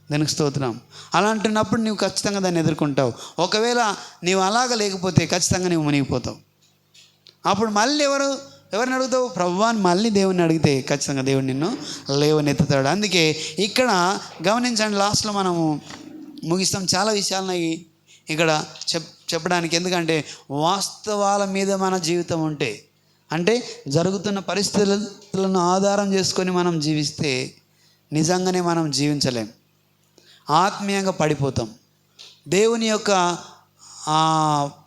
దీనికి స్తోత్రం. అలాంటినప్పుడు నీవు ఖచ్చితంగా దాన్ని ఎదుర్కొంటావు. ఒకవేళ నీవు అలాగ లేకపోతే ఖచ్చితంగా నీవు మునిగిపోతావు. అప్పుడు మళ్ళీ ఎవరిని అడుగుతావు? ప్రభువాని మళ్ళీ దేవుని అడిగితే ఖచ్చితంగా దేవుడు నిన్ను లేవనెత్తుతాడు. అందుకే ఇక్కడ గమనించండి, లాస్ట్లో మనము ముగిస్తాం. చాలా విషయాలు ఇక్కడ చెప్పడానికి. ఎందుకంటే వాస్తవాల మీద మన జీవితం ఉంటే, అంటే జరుగుతున్న పరిస్థితులను ఆధారం చేసుకొని మనం జీవిస్తే నిజంగానే మనం జీవించలేం, ఆత్మీయంగా పడిపోతాం. దేవుని యొక్క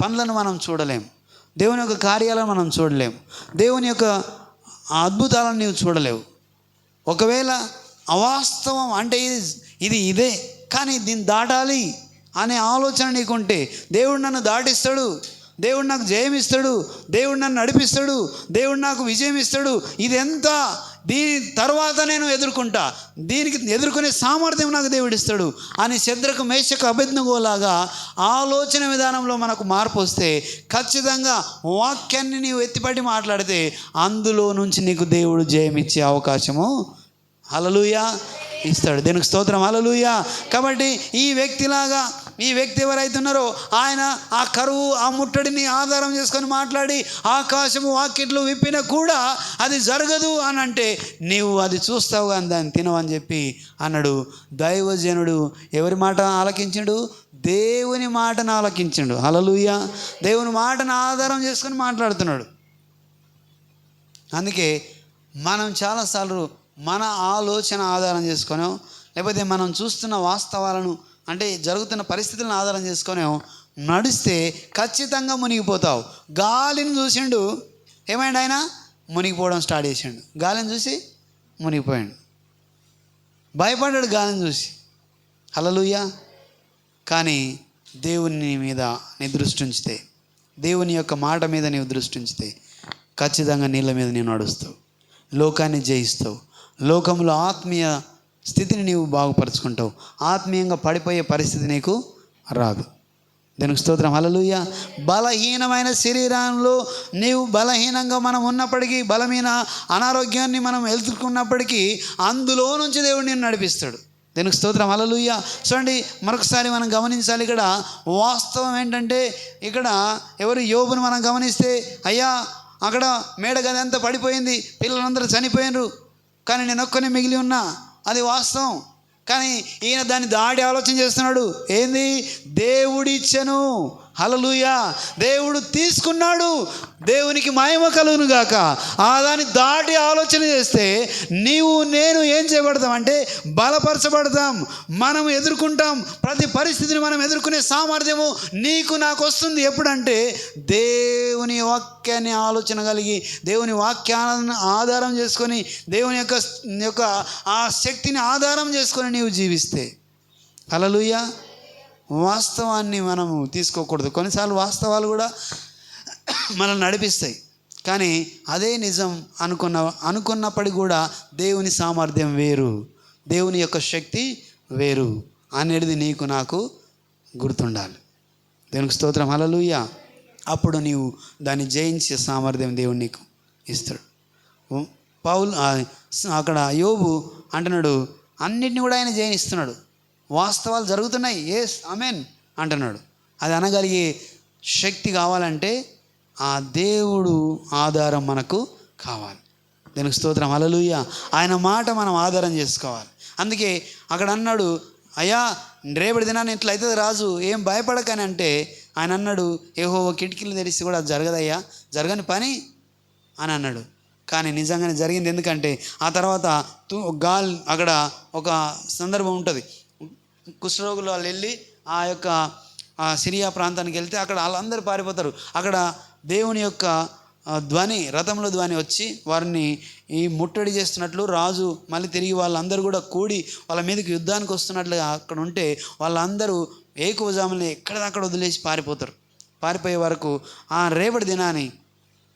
పనులను మనం చూడలేం, దేవుని యొక్క కార్యాలను మనం చూడలేం, దేవుని యొక్క అద్భుతాలను నీవు చూడలేవు. ఒకవేళ అవాస్తవం అంటే ఇది ఇదే కానీ దీన్ని దాటాలి అనే ఆలోచన నీకుంటే దేవుడు నన్ను దాటిస్తాడు, దేవుడు నాకు జయం ఇస్తాడు, దేవుడు నన్ను నడిపిస్తాడు, దేవుడు నాకు విజయం ఇస్తాడు, ఇది ఎంత, దీని తర్వాత నేను ఎదుర్కొంటా, దీనికి ఎదుర్కొనే సామర్థ్యం నాకు దేవుడు ఇస్తాడు అని శద్రకు మేషకు అబేద్నెగోలాగా ఆలోచన విధానంలో మనకు మార్పు వస్తే ఖచ్చితంగా వాక్యాన్ని నీవు ఎత్తిపట్టి మాట్లాడితే అందులో నుంచి నీకు దేవుడు జయం ఇచ్చే అవకాశము హల్లెలూయా ఇస్తాడు. దీనికి స్తోత్రం. హల్లెలూయా. కాబట్టి ఈ వ్యక్తి ఎవరైతే ఉన్నారో ఆయన ఆ కరువు ఆ ముట్టడిని ఆధారం చేసుకొని మాట్లాడి ఆకాశము వాకిట్లు విప్పినా కూడా అది జరగదు అని అంటే నీవు అది చూస్తావు కానీ దాన్ని తినవని చెప్పి అన్నాడు. దైవజనుడు ఎవరి మాట ఆలకించాడు? దేవుని మాటను ఆలకించాడు. హల్లెలూయా. దేవుని మాటను ఆధారం చేసుకొని మాట్లాడుతున్నాడు. అందుకే మనం చాలాసార్లు మన ఆలోచన ఆధారం చేసుకొనో లేకపోతే మనం చూస్తున్న వాస్తవాలను అంటే జరుగుతున్న పరిస్థితులను ఆధారం చేసుకొని నడిస్తే ఖచ్చితంగా మునిగిపోతావు. గాలిని చూసిండు, ఏమైండు? ఆయన మునిగిపోవడం స్టార్ట్ చేసిండు. గాలిని చూసి మునిగిపోయాడు, భయపడ్డాడు గాలిని చూసి. హల్లెలూయా. కానీ దేవుని మీద నీ దృష్టి ఉంచితే, దేవుని యొక్క మాట మీద నీవు దృష్టి ఉంచితే ఖచ్చితంగా నీళ్ళ మీద నీవు నడుస్తావు, లోకాన్ని జయిస్తావు, లోకంలో ఆత్మీయ స్థితిని నీవు బాగుపరుచుకుంటావు, ఆత్మీయంగా పడిపోయే పరిస్థితి నీకు రాదు. దీనికి స్తోత్రం. హల్లెలూయా. బలహీనమైన శరీరంలో నీవు బలహీనంగా మనం ఉన్నప్పటికీ, బలమైన అనారోగ్యాన్ని మనం ఎదుర్కొన్నప్పటికీ అందులో నుంచి దేవుడు నిన్ను నడిపిస్తాడు. దీనికి స్తోత్రం. హల్లెలూయా. చూడండి, మరొకసారి మనం గమనించాలి. ఇక్కడ వాస్తవం ఏంటంటే, ఇక్కడ యోబును మనం గమనిస్తే, అయ్యా అక్కడ మేడ గది అంతా పడిపోయింది, పిల్లలందరూ చనిపోయినరు, కానీ నేను ఒక్కనే మిగిలి ఉన్నా, అది వాస్తవం. కానీ ఈయన దాన్ని దాటి ఆలోచన చేస్తున్నాడు. ఏంది? దేవుడిచ్చను. హల్లెలూయా. దేవుడు తీసుకున్నాడు, దేవునికి మహిమ కలుగును గాక. దాన్ని దాటి ఆలోచన చేస్తే నీవు నేను ఏం చేయబడతామంటే బలపరచబడతాం. మనం ఎదుర్కొంటాం, ప్రతి పరిస్థితిని మనం ఎదుర్కొనే సామర్థ్యము నీకు నాకు వస్తుంది. ఎప్పుడంటే దేవుని వాక్యాన్ని ఆలోచన కలిగి, దేవుని వాక్యాన్ని ఆధారం చేసుకొని, దేవుని యొక్క ఆ శక్తిని ఆధారం చేసుకొని నీవు జీవిస్తే. హల్లెలూయా. వాస్తవాన్ని మనము తీసుకోకూడదు. కొన్నిసార్లు వాస్తవాలు కూడా మనల్ని నడిపిస్తాయి, కానీ అదే నిజం అనుకున్నప్పటికీ కూడా దేవుని సామర్థ్యం వేరు, దేవుని యొక్క శక్తి వేరు అనేది నీకు నాకు గుర్తుండాలి. దేవునికి స్తోత్రం. హల్లెలూయా. అప్పుడు నీవు దాన్ని జయించే సామర్థ్యం దేవుడు నీకు ఇస్తాడు. అక్కడ యోబు అంటున్నాడు, అన్నిటిని కూడా ఆయన జయిస్తున్నాడు. వాస్తవాలు జరుగుతున్నాయి, ఎస్ ఆమేన్ అంటున్నాడు. అది అనగలిగే శక్తి కావాలంటే ఆ దేవుడు ఆధారం మనకు కావాలి. దీనికి స్తోత్రం. హల్లెలూయా. ఆయన మాట మనం ఆధారం చేసుకోవాలి. అందుకే అక్కడ అన్నాడు, అయ్యా రేపటి దినాన్ని ఇట్లా అవుతుంది రాజు, ఏం భయపడకని అంటే ఆయన అన్నాడు, యెహోవా కిటికీలు తెరిస్తే కూడా అది జరగదయ్యా, జరగని పని అని అన్నాడు. కానీ నిజంగానే జరిగింది. ఎందుకంటే ఆ తర్వాత అక్కడ ఒక సందర్భం ఉంటుంది. కుష్ఠరోగులు వాళ్ళు వెళ్ళి ఆ యొక్క సిరియా ప్రాంతానికి వెళ్తే అక్కడ వాళ్ళందరూ పారిపోతారు. అక్కడ దేవుని యొక్క ధ్వని, రథంలో ధ్వని వచ్చి వారిని ఈ ముట్టడి చేస్తున్నట్లు రాజు మళ్ళీ తిరిగి వాళ్ళందరూ కూడా కూడి వాళ్ళ మీదకి యుద్ధానికి వస్తున్నట్లుగా అక్కడ ఉంటే వాళ్ళందరూ ఏకువజాములని ఎక్కడదక్కడ వదిలేసి పారిపోతారు. పారిపోయే వరకు ఆ రేపటి దినాన్ని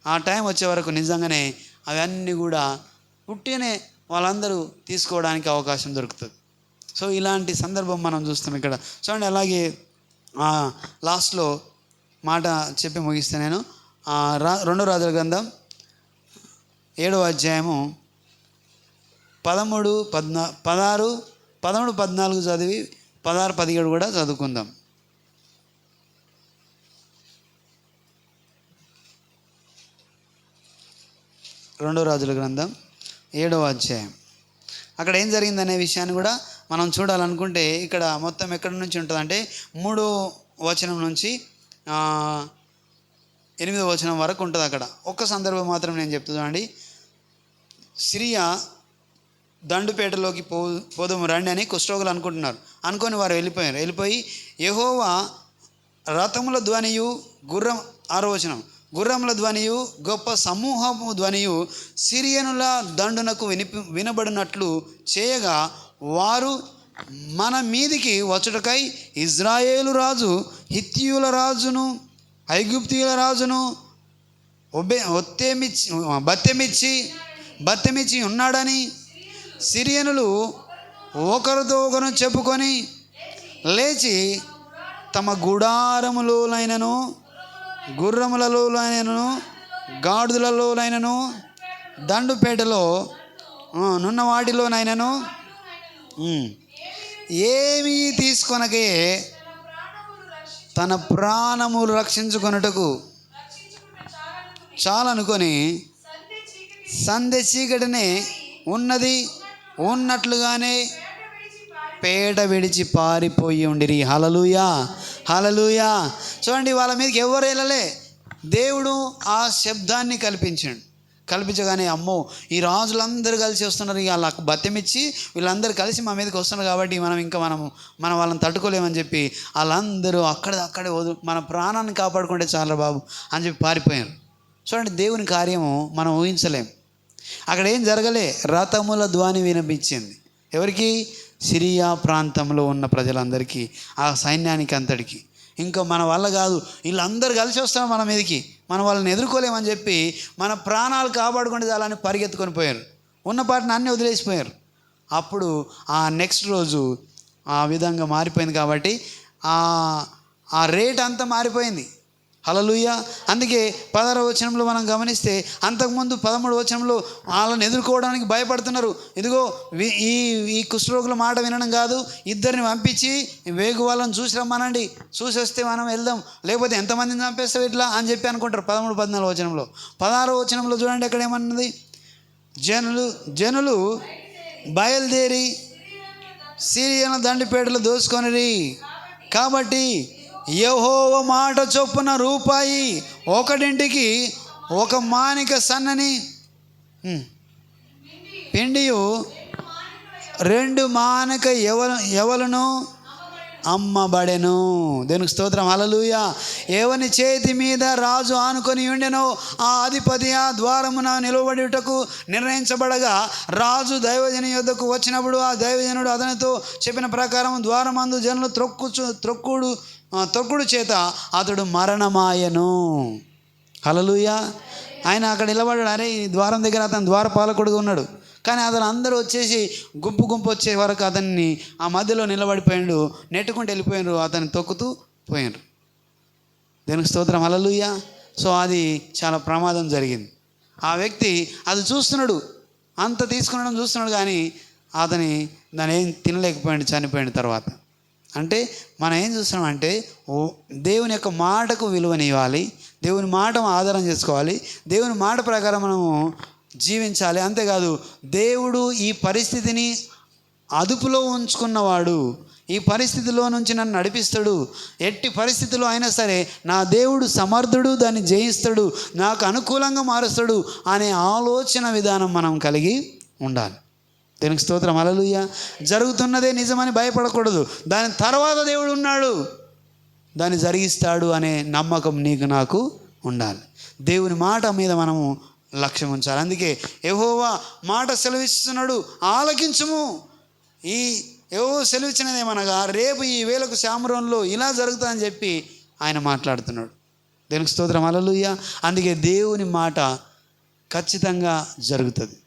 ఆ టైం వచ్చే వరకు నిజంగానే అవన్నీ కూడా పుట్టినే వాళ్ళందరూ తీసుకోవడానికి అవకాశం దొరుకుతుంది. సో ఇలాంటి సందర్భం మనం చూస్తాం ఇక్కడ. చూడండి, అలాగే లాస్ట్లో మాట చెప్పి ముగిస్తే నేను 2 రాజుల గ్రంథం 7వ అధ్యాయము 13, 14 చదివి 16, 17 కూడా చదువుకుందాం. 2 రాజుల గ్రంథం 7వ అధ్యాయం. అక్కడ ఏం జరిగిందనే విషయాన్ని కూడా మనం చూడాలనుకుంటే ఇక్కడ మొత్తం ఎక్కడి నుంచి ఉంటుందంటే 3వ వచనం నుంచి 8వ వచనం వరకు ఉంటుంది. అక్కడ ఒక్క సందర్భం మాత్రం నేను చెప్తున్నానండి. సిరియా దండుపేటలోకి పోదాము రండి అని కుష్ఠరోగులు అనుకొని వారు వెళ్ళిపోయి యెహోవా రథముల ధ్వనియు 6వ వచనం, గుర్రముల ధ్వనియు గొప్ప సమూహము ధ్వనియు సిరియనుల దండునకు వినబడినట్లు చేయగా వారు మన మీదికి వచ్చుటకై ఇజ్రాయేలు రాజు, హిత్తీయుల రాజును, ఐగుప్తీయుల రాజును బత్తెమిచ్చి ఉన్నాడని సిరియనులు ఒకరితో ఒకరు చెప్పుకొని లేచి తమ గుడారములోనైనను, గుర్రములలోనైనను, గాడిదలలోనైనను, దండుపేటలో నున్న వాటిలోనైనను ఏమీ తీసుకొనకే తన ప్రాణములు రక్షించుకొనుటకు చాలనుకొని సంధ్య చీకటినే ఉన్నట్లుగానే పేట విడిచి పారిపోయి ఉండిరి. హల్లెలూయా, హల్లెలూయా. చూడండి, వాళ్ళ మీదకి ఎవరు వెళ్ళలే, దేవుడు ఆ శబ్దాన్ని కల్పించగానే అమ్మో ఈ రాజులందరూ కలిసి వస్తున్నారు, ఇక వాళ్ళకు బత్తెమిచ్చి వీళ్ళందరూ కలిసి మా మీదకి వస్తున్నారు కాబట్టి మనం వాళ్ళని తట్టుకోలేమని చెప్పి వాళ్ళందరూ అక్కడే మన ప్రాణాన్ని కాపాడుకుంటే చాలా బాబు అని చెప్పి పారిపోయారు. చూడండి, దేవుని కార్యము మనం ఊహించలేం. అక్కడ ఏం జరగలే, రథముల ధ్వని వినిపించింది. ఎవరికి? సిరియా ప్రాంతంలో ఉన్న ప్రజలందరికీ, ఆ సైన్యానికి అంతటికి. ఇంకా మన వల్ల కాదు, వీళ్ళందరూ కలిసి వస్తారు మన మీదకి, మనం వాళ్ళని ఎదుర్కోలేమని చెప్పి మన ప్రాణాలు కాపాడుకుంటే చాలని పరిగెత్తుకొని పోయారు. ఉన్నపాటిని అన్నీ వదిలేసిపోయారు. అప్పుడు ఆ నెక్స్ట్ రోజు ఆ విధంగా మారిపోయింది కాబట్టి ఆ రేట్ అంతా మారిపోయింది. హల్లెలూయా. అందుకే 16వ వచనంలో మనం గమనిస్తే అంతకుముందు 13వ వచనంలో వాళ్ళని ఎదుర్కోవడానికి భయపడుతున్నారు. ఇదిగో ఈ కుష్ఠరోగుల మాట వినడం కాదు, ఇద్దరిని పంపించి వేగు వాళ్ళని చూసి రమ్మనండి, చూసి వస్తే మనం వెళ్దాం, లేకపోతే ఎంతమందిని చంపేస్తావు ఇట్లా అని చెప్పి అనుకుంటారు. 13, 14వ వచనంలో. 16వ వచనంలో చూడండి, అక్కడ ఏమన్నది, జనులు బయలుదేరి సిరియన దండిపేటలు దోసుకొనిరి. కాబట్టి యెహోవా మాట చొప్పున రూపాయి 1 ఒక మానిక సన్నని పిండియు 2 మానిక ఎవలను అమ్మబడెను. దేవునికి స్తోత్రం, హల్లెలూయా. ఎవని చేతి మీద రాజు ఆనుకొని ఉండెనో ఆ అధిపతి ఆ ద్వారమున నిలబడుటకు నిర్ణయించబడగా రాజు దైవజని యొద్దకు వచ్చినప్పుడు ఆ దైవజనుడు అతనితో చెప్పిన ప్రకారం ద్వారమందు జనులు తొక్కుడు చేత అతడు మరణమాయను. హల్లెలూయా. ఆయన అక్కడ నిలబడ్డాడు. అరే, ఈ ద్వారం దగ్గర అతను ద్వారపాలకుడుగా ఉన్నాడు. కానీ అతను అందరూ వచ్చేసి గుంపు వచ్చే వరకు అతన్ని ఆ మధ్యలో నిలబడిపోయాడు, నెట్టుకుంటూ వెళ్ళిపోయారు, అతన్ని తొక్కుతూ పోయారు. దేవునికి స్తోత్రం, హల్లెలూయా. సో అది చాలా ప్రమాదం జరిగింది. ఆ వ్యక్తి అది చూస్తున్నాడు, అంత తీసుకునడం చూస్తున్నాడు, కానీ దాన్ని ఏం తినలేకపోయాడు, చనిపోయిన తర్వాత. అంటే మనం ఏం చూస్తున్నామంటే దేవుని యొక్క మాటకు విలువనివ్వాలి, దేవుని మాట ఆధారం చేసుకోవాలి, దేవుని మాట ప్రకారం మనము జీవించాలి. అంతేకాదు, దేవుడు ఈ పరిస్థితిని అదుపులో ఉంచుకున్నవాడు, ఈ పరిస్థితిలో నుంచి నన్ను నడిపిస్తాడు, ఎట్టి పరిస్థితిలో అయినా సరే నా దేవుడు సమర్థుడు, దాన్ని జయిస్తాడు, నాకు అనుకూలంగా మారుస్తాడు అనే ఆలోచన విధానం మనం కలిగి ఉండాలి. దేవునికి స్తోత్రం, హల్లెలూయా. జరుగుతున్నదే నిజమని భయపడకూడదు, దాని తర్వాత దేవుడు ఉన్నాడు, దాన్ని జరిగిస్తాడు అనే నమ్మకం నీకు నాకు ఉండాలి. దేవుని మాట మీద మనము లక్ష్యం ఉంచాలి. అందుకే యెహోవా మాట సెలవిస్తున్నాడు, ఆలకించుము. ఈ యెహోవా సెలవిచ్చినదేమనగా రేపు ఈ వేళకు శామ్రోన్లో ఇలా జరుగుతుందని చెప్పి ఆయన మాట్లాడుతున్నాడు. దేవునికి స్తోత్రం, హల్లెలూయా. అందుకే దేవుని మాట ఖచ్చితంగా జరుగుతుంది.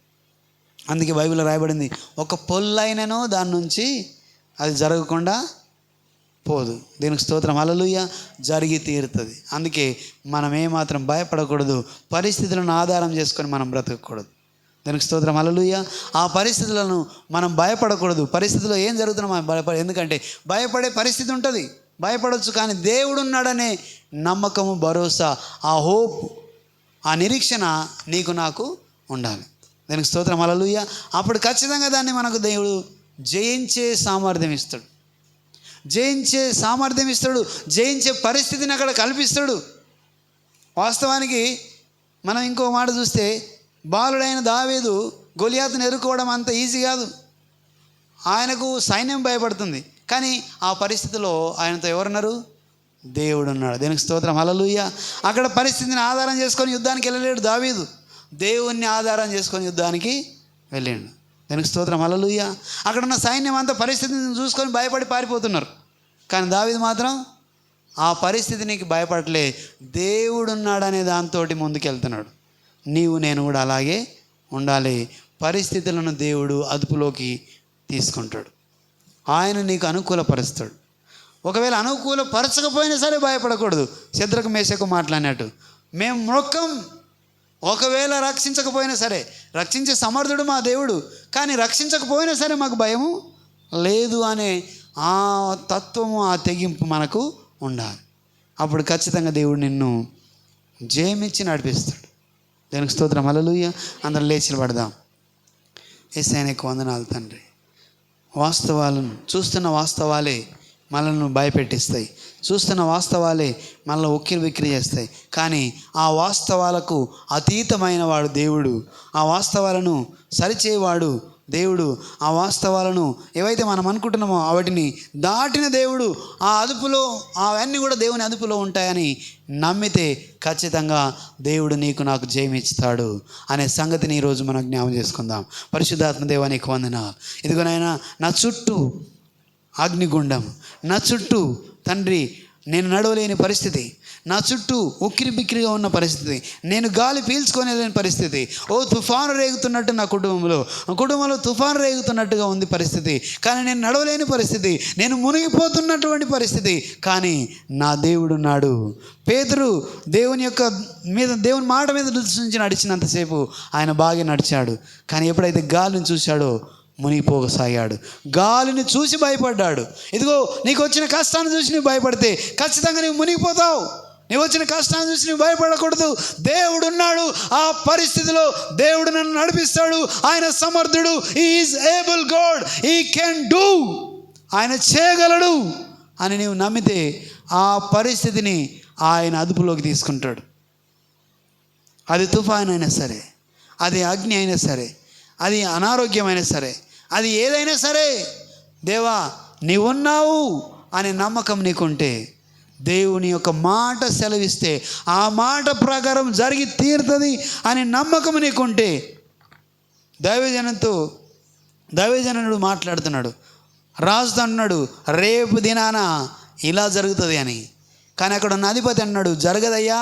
అందుకే బైబిల్లో రాయబడింది, ఒక పొల్లైనను దాని నుంచి అది జరగకుండా పోదు. దీనికి స్తోత్రం, హల్లెలూయా. జరిగి తీరుతుంది. అందుకే మనం ఏమాత్రం భయపడకూడదు, పరిస్థితులను ఆధారం చేసుకొని మనం బ్రతకూడదు. దీనికి స్తోత్రం, హల్లెలూయా. ఆ పరిస్థితులను మనం భయపడకూడదు. పరిస్థితుల్లో ఏం జరుగుతుందో మనం ఎందుకంటే భయపడే పరిస్థితి ఉంటుంది, భయపడవచ్చు. కానీ దేవుడు ఉన్నాడనే నమ్మకము, భరోసా, ఆ హోప్, ఆ నిరీక్షణ నీకు నాకు ఉండాలి. దీనికి స్తోత్రం, హల్లెలూయా. అప్పుడు ఖచ్చితంగా దాన్ని మనకు దేవుడు జయించే సామర్థ్యం ఇస్తాడు, జయించే సామర్థ్యం ఇస్తాడు, జయించే పరిస్థితిని అక్కడ కల్పిస్తాడు. వాస్తవానికి మనం ఇంకో మాట చూస్తే, బాలుడైన దావీదు గొలియాతును ఎదుర్కోవడం అంత ఈజీ కాదు. ఆయనకు సైన్యం భయపడుతుంది, కానీ ఆ పరిస్థితిలో ఆయనతో ఎవరున్నారు? దేవుడు ఉన్నాడు. దీనికి స్తోత్రం, హల్లెలూయా. అక్కడ పరిస్థితిని ఆధారం చేసుకొని యుద్ధానికి వెళ్ళలేడు దావీదు, దేవుణ్ణి ఆధారం చేసుకొని యుద్ధానికి వెళ్ళాడు. దానికి స్తోత్రం, హల్లెలూయా. అక్కడ ఉన్న సైన్యం అంతా పరిస్థితిని చూసుకొని భయపడి పారిపోతున్నారు, కానీ దావీదు మాత్రం ఆ పరిస్థితికి భయపడలే, దేవుడున్నాడనే దాంతో ముందుకెళ్తున్నాడు. నీవు నేను కూడా అలాగే ఉండాలి. పరిస్థితులను దేవుడు అదుపులోకి తీసుకుంటాడు, ఆయన నీకు అనుకూలపరుస్తాడు. ఒకవేళ అనుకూలపరచకపోయినా సరే భయపడకూడదు. శద్రకు మేషకు మాట్లాడినట్టు, మేము మొక్కం, ఒకవేళ రక్షించకపోయినా సరే, రక్షించే సమర్థుడు మా దేవుడు, కానీ రక్షించకపోయినా సరే మాకు భయము లేదు అనే ఆ తత్వము, ఆ తెగింపు మనకు ఉండాలి. అప్పుడు ఖచ్చితంగా దేవుడు నిన్ను జయమిచ్చి నడిపిస్తాడు. దేవునికి స్తోత్రం, హల్లెలూయా. అందరం లేచి నిలబడదాం. యేసయ్యకు వందనాలు తండ్రి. వాస్తవాలను చూస్తున్న వాస్తవాలే మనల్ని భయపెట్టిస్తాయి, చూస్తున్న వాస్తవాలే మనల్ని ఉక్కిరి బిక్కిరి చేస్తాయి. కానీ ఆ వాస్తవాలకు అతీతమైన వాడు దేవుడు, ఆ వాస్తవాలను సరిచేవాడు దేవుడు. ఆ వాస్తవాలను ఏవైతే మనం అనుకుంటున్నామో వాటిని దాటిన దేవుడు. ఆ అదుపులో అవన్నీ కూడా దేవుని అదుపులో ఉంటాయని నమ్మితే ఖచ్చితంగా దేవుడు నీకు నాకు జయమిస్తాడు అనే సంగతిని ఈరోజు మనం జ్ఞాపకం చేసుకుందాం. పరిశుద్ధాత్మ దేవా నీకు వందనాలు. ఇదిగోనైనా నా చుట్టూ అగ్నిగుండం, నా చుట్టూ తండ్రి నేను నడవలేని పరిస్థితి, నా చుట్టూ ఉక్కిరి బిక్కిరిగా ఉన్న పరిస్థితి, నేను గాలి పీల్చుకోలేని పరిస్థితి, ఓ తుఫాను రేగుతున్నట్టు నా కుటుంబంలో తుఫాను రేగుతున్నట్టుగా ఉంది పరిస్థితి, కానీ నేను నడవలేని పరిస్థితి, నేను మునిగిపోతున్నటువంటి పరిస్థితి, కానీ నా దేవుడు నాడు. పేతురు దేవుని మాట మీద దృష్టి నడిచినంతసేపు ఆయన బాగా నడిచాడు, కానీ ఎప్పుడైతే గాలిని చూశాడో మునిగిపోసాగాడు. గాలిని చూసి భయపడ్డాడు. ఇదిగో నీకు వచ్చిన కష్టాన్ని చూసి నువ్వు భయపడితే ఖచ్చితంగా నువ్వు మునిగిపోతావు. నీవు వచ్చిన కష్టాన్ని చూసి నువ్వు భయపడకూడదు. దేవుడు ఉన్నాడు, ఆ పరిస్థితిలో దేవుడు నన్ను నడిపిస్తాడు, ఆయన సమర్థుడు, he is able God, he can do, ఆయన చేయగలడు అని నీవు నమ్మితే ఆ పరిస్థితిని ఆయన అదుపులోకి తీసుకుంటాడు. అది తుఫాను అయినా సరే, అది అగ్ని అయినా సరే, అది అనారోగ్యమైనా సరే, అది ఏదైనా సరే, దేవా నీవున్నావు అనే నమ్మకం నీకుంటే, దేవుని యొక్క మాట సెలవిస్తే ఆ మాట ప్రకారం జరిగి తీరుతుంది అనే నమ్మకం నీకుంటే, దైవజనుడు మాట్లాడుతున్నాడు, రాజుతో అన్నాడు రేపు దినాన ఇలా జరుగుతుంది అని. కానీ అక్కడ ఉన్న అధిపతి అన్నాడు జరగదయ్యా,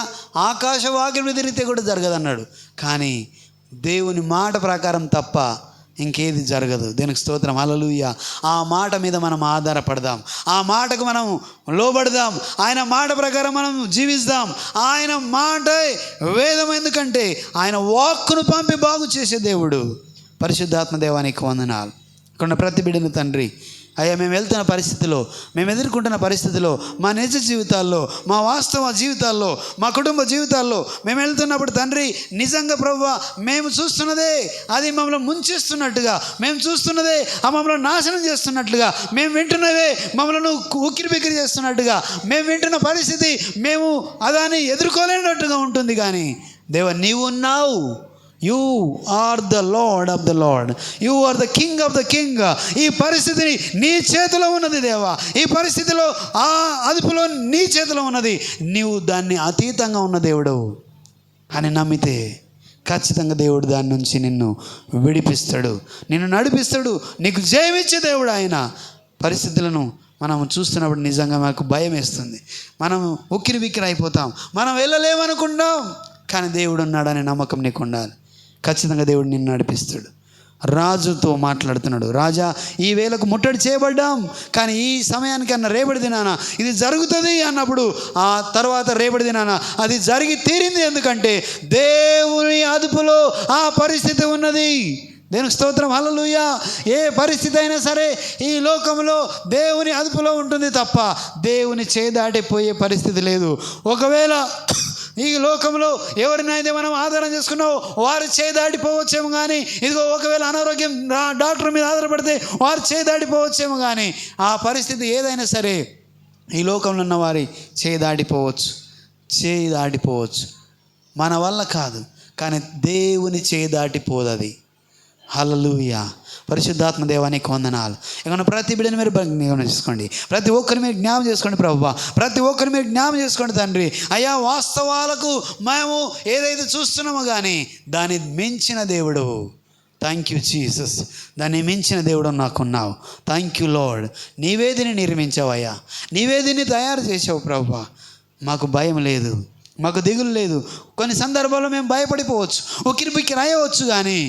ఆకాశ వాకిలి తిరిగితే కూడా జరగదన్నాడు. కానీ దేవుని మాట ప్రకారం తప్ప ఇంకేది జరగదు. దీనికి స్తోత్రం, హల్లెలూయా. ఆ మాట మీద మనం ఆధారపడదాం, ఆ మాటకు మనం లోబడదాం, ఆయన మాట ప్రకారం మనం జీవిస్తాం. ఆయన మాట వేదం, ఎందుకంటే ఆయన వాక్కును పంపి బాగు చేసే దేవుడు. పరిశుద్ధాత్మ దేవానికి వందనాలు. ఇక్కడ ప్రతి బిడ్డను తండ్రి అయ్యా మేము వెళ్తున్న పరిస్థితిలో, మేము ఎదుర్కొంటున్న పరిస్థితిలో, మా నిజ జీవితాల్లో, మా వాస్తవ జీవితాల్లో, మా కుటుంబ జీవితాల్లో మేము వెళ్తున్నప్పుడు తండ్రి, నిజంగా ప్రభువా మేము చూస్తున్నదే అది మమ్మల్ని ముంచేస్తున్నట్టుగా, మేము చూస్తున్నదే ఆ మమ్మల్ని నాశనం చేస్తున్నట్లుగా, మేము వింటున్నవే మమ్మల్ని ఉక్కిరి బిక్కిరి చేస్తున్నట్టుగా, మేము వింటున్న పరిస్థితి మేము అదాన్ని ఎదుర్కోలేనట్టుగా ఉంటుంది. కానీ దేవా నీవు ఉన్నావు. You are the lord of the lord, you are the king of the king. ఈ పరిస్థితిని నీ చేతిలో ఉన్నది దేవా, ఈ పరిస్థితిలో ఆ అదుపులో నీ చేతిలో ఉన్నది. నీవు దాన్ని అతీతంగా ఉన్న దేవుడు అని నమ్మితే ఖచ్చితంగా దేవుడు దాని నుంచి నిన్ను విడిపిస్తాడు, నిన్ను నడిపిస్తాడు, నీకు జయమిచ్చే దేవుడు ఆయన. పరిస్థితులను మనం చూస్తున్నప్పుడు నిజంగా మాకు భయం వేస్తుంది, మనం ఉక్కిరి బిక్కిరి అయిపోతాం, మనం వెళ్ళలేమనుకుంటాం. కానీ దేవుడు ఉన్నాడనే నమ్మకం నీకు ఉండాలి. ఖచ్చితంగా దేవుడు నిన్ను నడిపిస్తాడు. రాజుతో మాట్లాడుతున్నాడు, రాజా ఈ వేళకు ముట్టడి చేయబడ్డాం, కానీ ఈ సమయానికన్నా రేపటి దినాన ఇది జరుగుతుంది అన్నప్పుడు ఆ తర్వాత రేపటి దినాన అది జరిగి తీరింది. ఎందుకంటే దేవుని అదుపులో ఆ పరిస్థితి ఉన్నది. దేవునికి స్తోత్రం, హల్లెలూయా. ఏ పరిస్థితి అయినా సరే ఈ లోకంలో దేవుని అదుపులో ఉంటుంది తప్ప దేవుని చేదాటిపోయే పరిస్థితి లేదు. ఒకవేళ ఈ లోకంలో ఎవరినైతే మనం ఆధారం చేసుకున్నావో వారు చేదాడిపోవచ్చేమో, కానీ ఇదిగో ఒకవేళ అనారోగ్యం డాక్టర్ మీద ఆధారపడితే వారు చేదాడిపోవచ్చేమో, కానీ ఆ పరిస్థితి ఏదైనా సరే ఈ లోకంలో ఉన్న వారి చేదాడిపోవచ్చు. మన వల్ల కాదు, కానీ దేవుని చేదాటిపోదు అది. హల్లెలూయా. పరిశుద్ధాత్మ దేవానికి వందనాలు. ఇక ప్రతి బిడ్డని మీరు జ్ఞాపకం చేసుకోండి, ప్రతి ఒక్కరిని మీరు జ్ఞాపకం చేసుకోండి ప్రభువా, ప్రతి ఒక్కరిని మీరు జ్ఞాపకం చేసుకోండి తండ్రి. అయ్యా వాస్తవాలకు మేము ఏదైతే చూస్తున్నామో కానీ దాన్ని మించిన దేవుడు. థ్యాంక్ యూ జీసస్, దాన్ని మించిన దేవుడు నాకున్నావు. Thank you lord. నీవే దీన్ని నిర్మించావయ్యా, నీవే దీన్ని తయారు చేసావు ప్రభువా. మాకు భయం లేదు, మాకు దిగులు లేదు. కొన్ని సందర్భాల్లో మేము భయపడిపోవచ్చు, ఉక్కిరి బిక్కిరి అయ్యవచ్చు, కానీ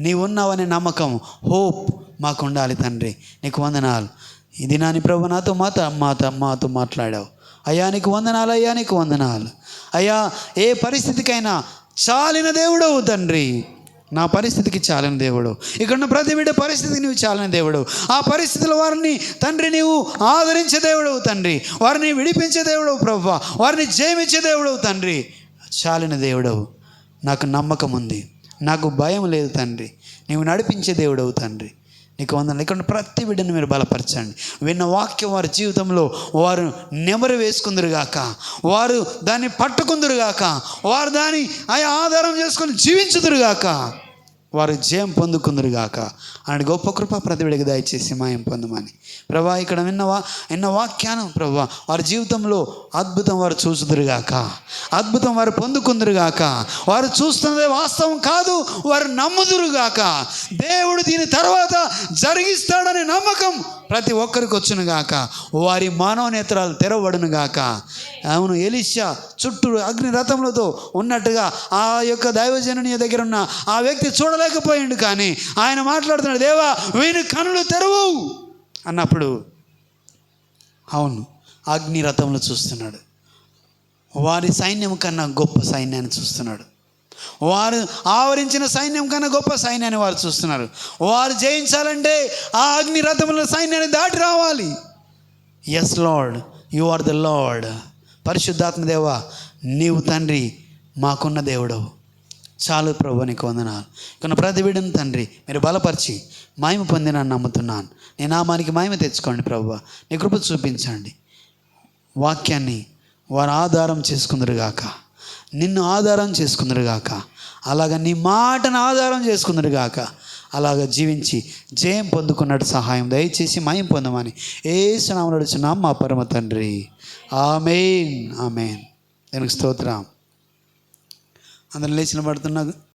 నీవు ఉన్నావనే నమ్మకం, హోప్ మాకు ఉండాలి తండ్రి. నీకు వందనాలు. ఈ దినాన్ని ప్రభు మాతో మాట్లాడావు అయ్యా, నీకు వందనాలు అయ్యా, నీకు వందనాలు అయ్యా. ఏ పరిస్థితికైనా చాలిన దేవుడవు తండ్రి, నా పరిస్థితికి చాలిన దేవుడు. ఇక్కడున్న ప్రతి బిడ్డ పరిస్థితికి నువ్వు చాలిన దేవుడు. ఆ పరిస్థితుల వారిని తండ్రి నీవు ఆదరించే దేవుడవు తండ్రి, వారిని విడిపించే దేవుడవు ప్రభువా, వారిని జయమిచ్చే దేవుడవు తండ్రి. చాలిన దేవుడవు, నాకు నమ్మకం ఉంది, నాకు భయం లేదు తండ్రి. నీవు నడిపించే దేవుడవు తండ్రి. నీకు వందనాలు. ఇక్కడ ప్రతి బిడ్డను మీరు బలపరచండి. విన్న వాక్యం వారి జీవితంలో వారు నెమరు వేసుకుందరుగాక, వారు దాన్ని పట్టుకుందరుగాక, వారు దాన్ని ఆధారం చేసుకొని జీవించుదురుగాక, వారు జయం పొందుకుందరుగాక అని గొప్ప కృప ప్రతి బిడ్డకి దయచేసి మాయం పొందమని ప్రభా. ఇక్కడ విన్న వాక్యాన్ని ప్రభా వారి జీవితంలో అద్భుతం వారు చూసుదురుగాక, అద్భుతం వారు పొందుకుందరుగాక, వారు చూస్తున్నదే వాస్తవం కాదు వారు నమ్ముదురుగాక. దేవుడు దీని తర్వాత జరిగిస్తాడనే నమ్మకం ప్రతి ఒక్కరికి వచ్చునుగాక, వారి మానవనేత్రాలు తెరవబడునుగాక. అవును, ఎలీషా చుట్టూ అగ్ని రథములతో ఉన్నట్టుగా ఆ యొక్క దైవజనుని దగ్గర ఉన్న ఆ వ్యక్తి చూడలేకపోయిండు, కానీ ఆయన మాట్లాడుతున్నాడు, దేవా వీని కనులు తెరవు అన్నప్పుడు అవును అగ్ని రథములు చూస్తున్నాడు. వారి సైన్యం కన్నా గొప్ప సైన్యాన్ని చూస్తున్నాడు. వారు ఆవరించిన సైన్యం కన్నా గొప్ప సైన్యాన్ని వారు చూస్తున్నారు. వారు జయించాలంటే ఆ అగ్ని రథముల సైన్యాన్ని దాటి రావాలి. Yes lord, you are the lord. పరిశుద్ధాత్మ దేవా, నీవు తండ్రి మాకున్న దేవుడవు. చాలు ప్రభు, నీకు వందనాలు. కొన్ని ప్రతి బిడ్డను తండ్రి మీరు బలపరిచి మహిమ పొందినని నమ్ముతున్నాను. నీ నామానికి మహిమ తెచ్చుకోండి ప్రభు. నీ కృప చూపించండి. వాక్యాన్ని వారు ఆధారం చేసుకుందరుగాక, నిన్ను ఆధారం చేసుకుందరుగాక, అలాగ నీ మాటను ఆధారం చేసుకుందరుగాక, అలాగ జీవించి జయం పొందుకున్నట్టు సహాయం దయచేసి మహిమ పొందమని యేసు నామములో అడుగుచున్నాం మా పరమ తండ్రి. ఆమేన్, ఆమేన్. దానికి స్తోత్రం. అందరూ లేచి నిలబడుతున్నా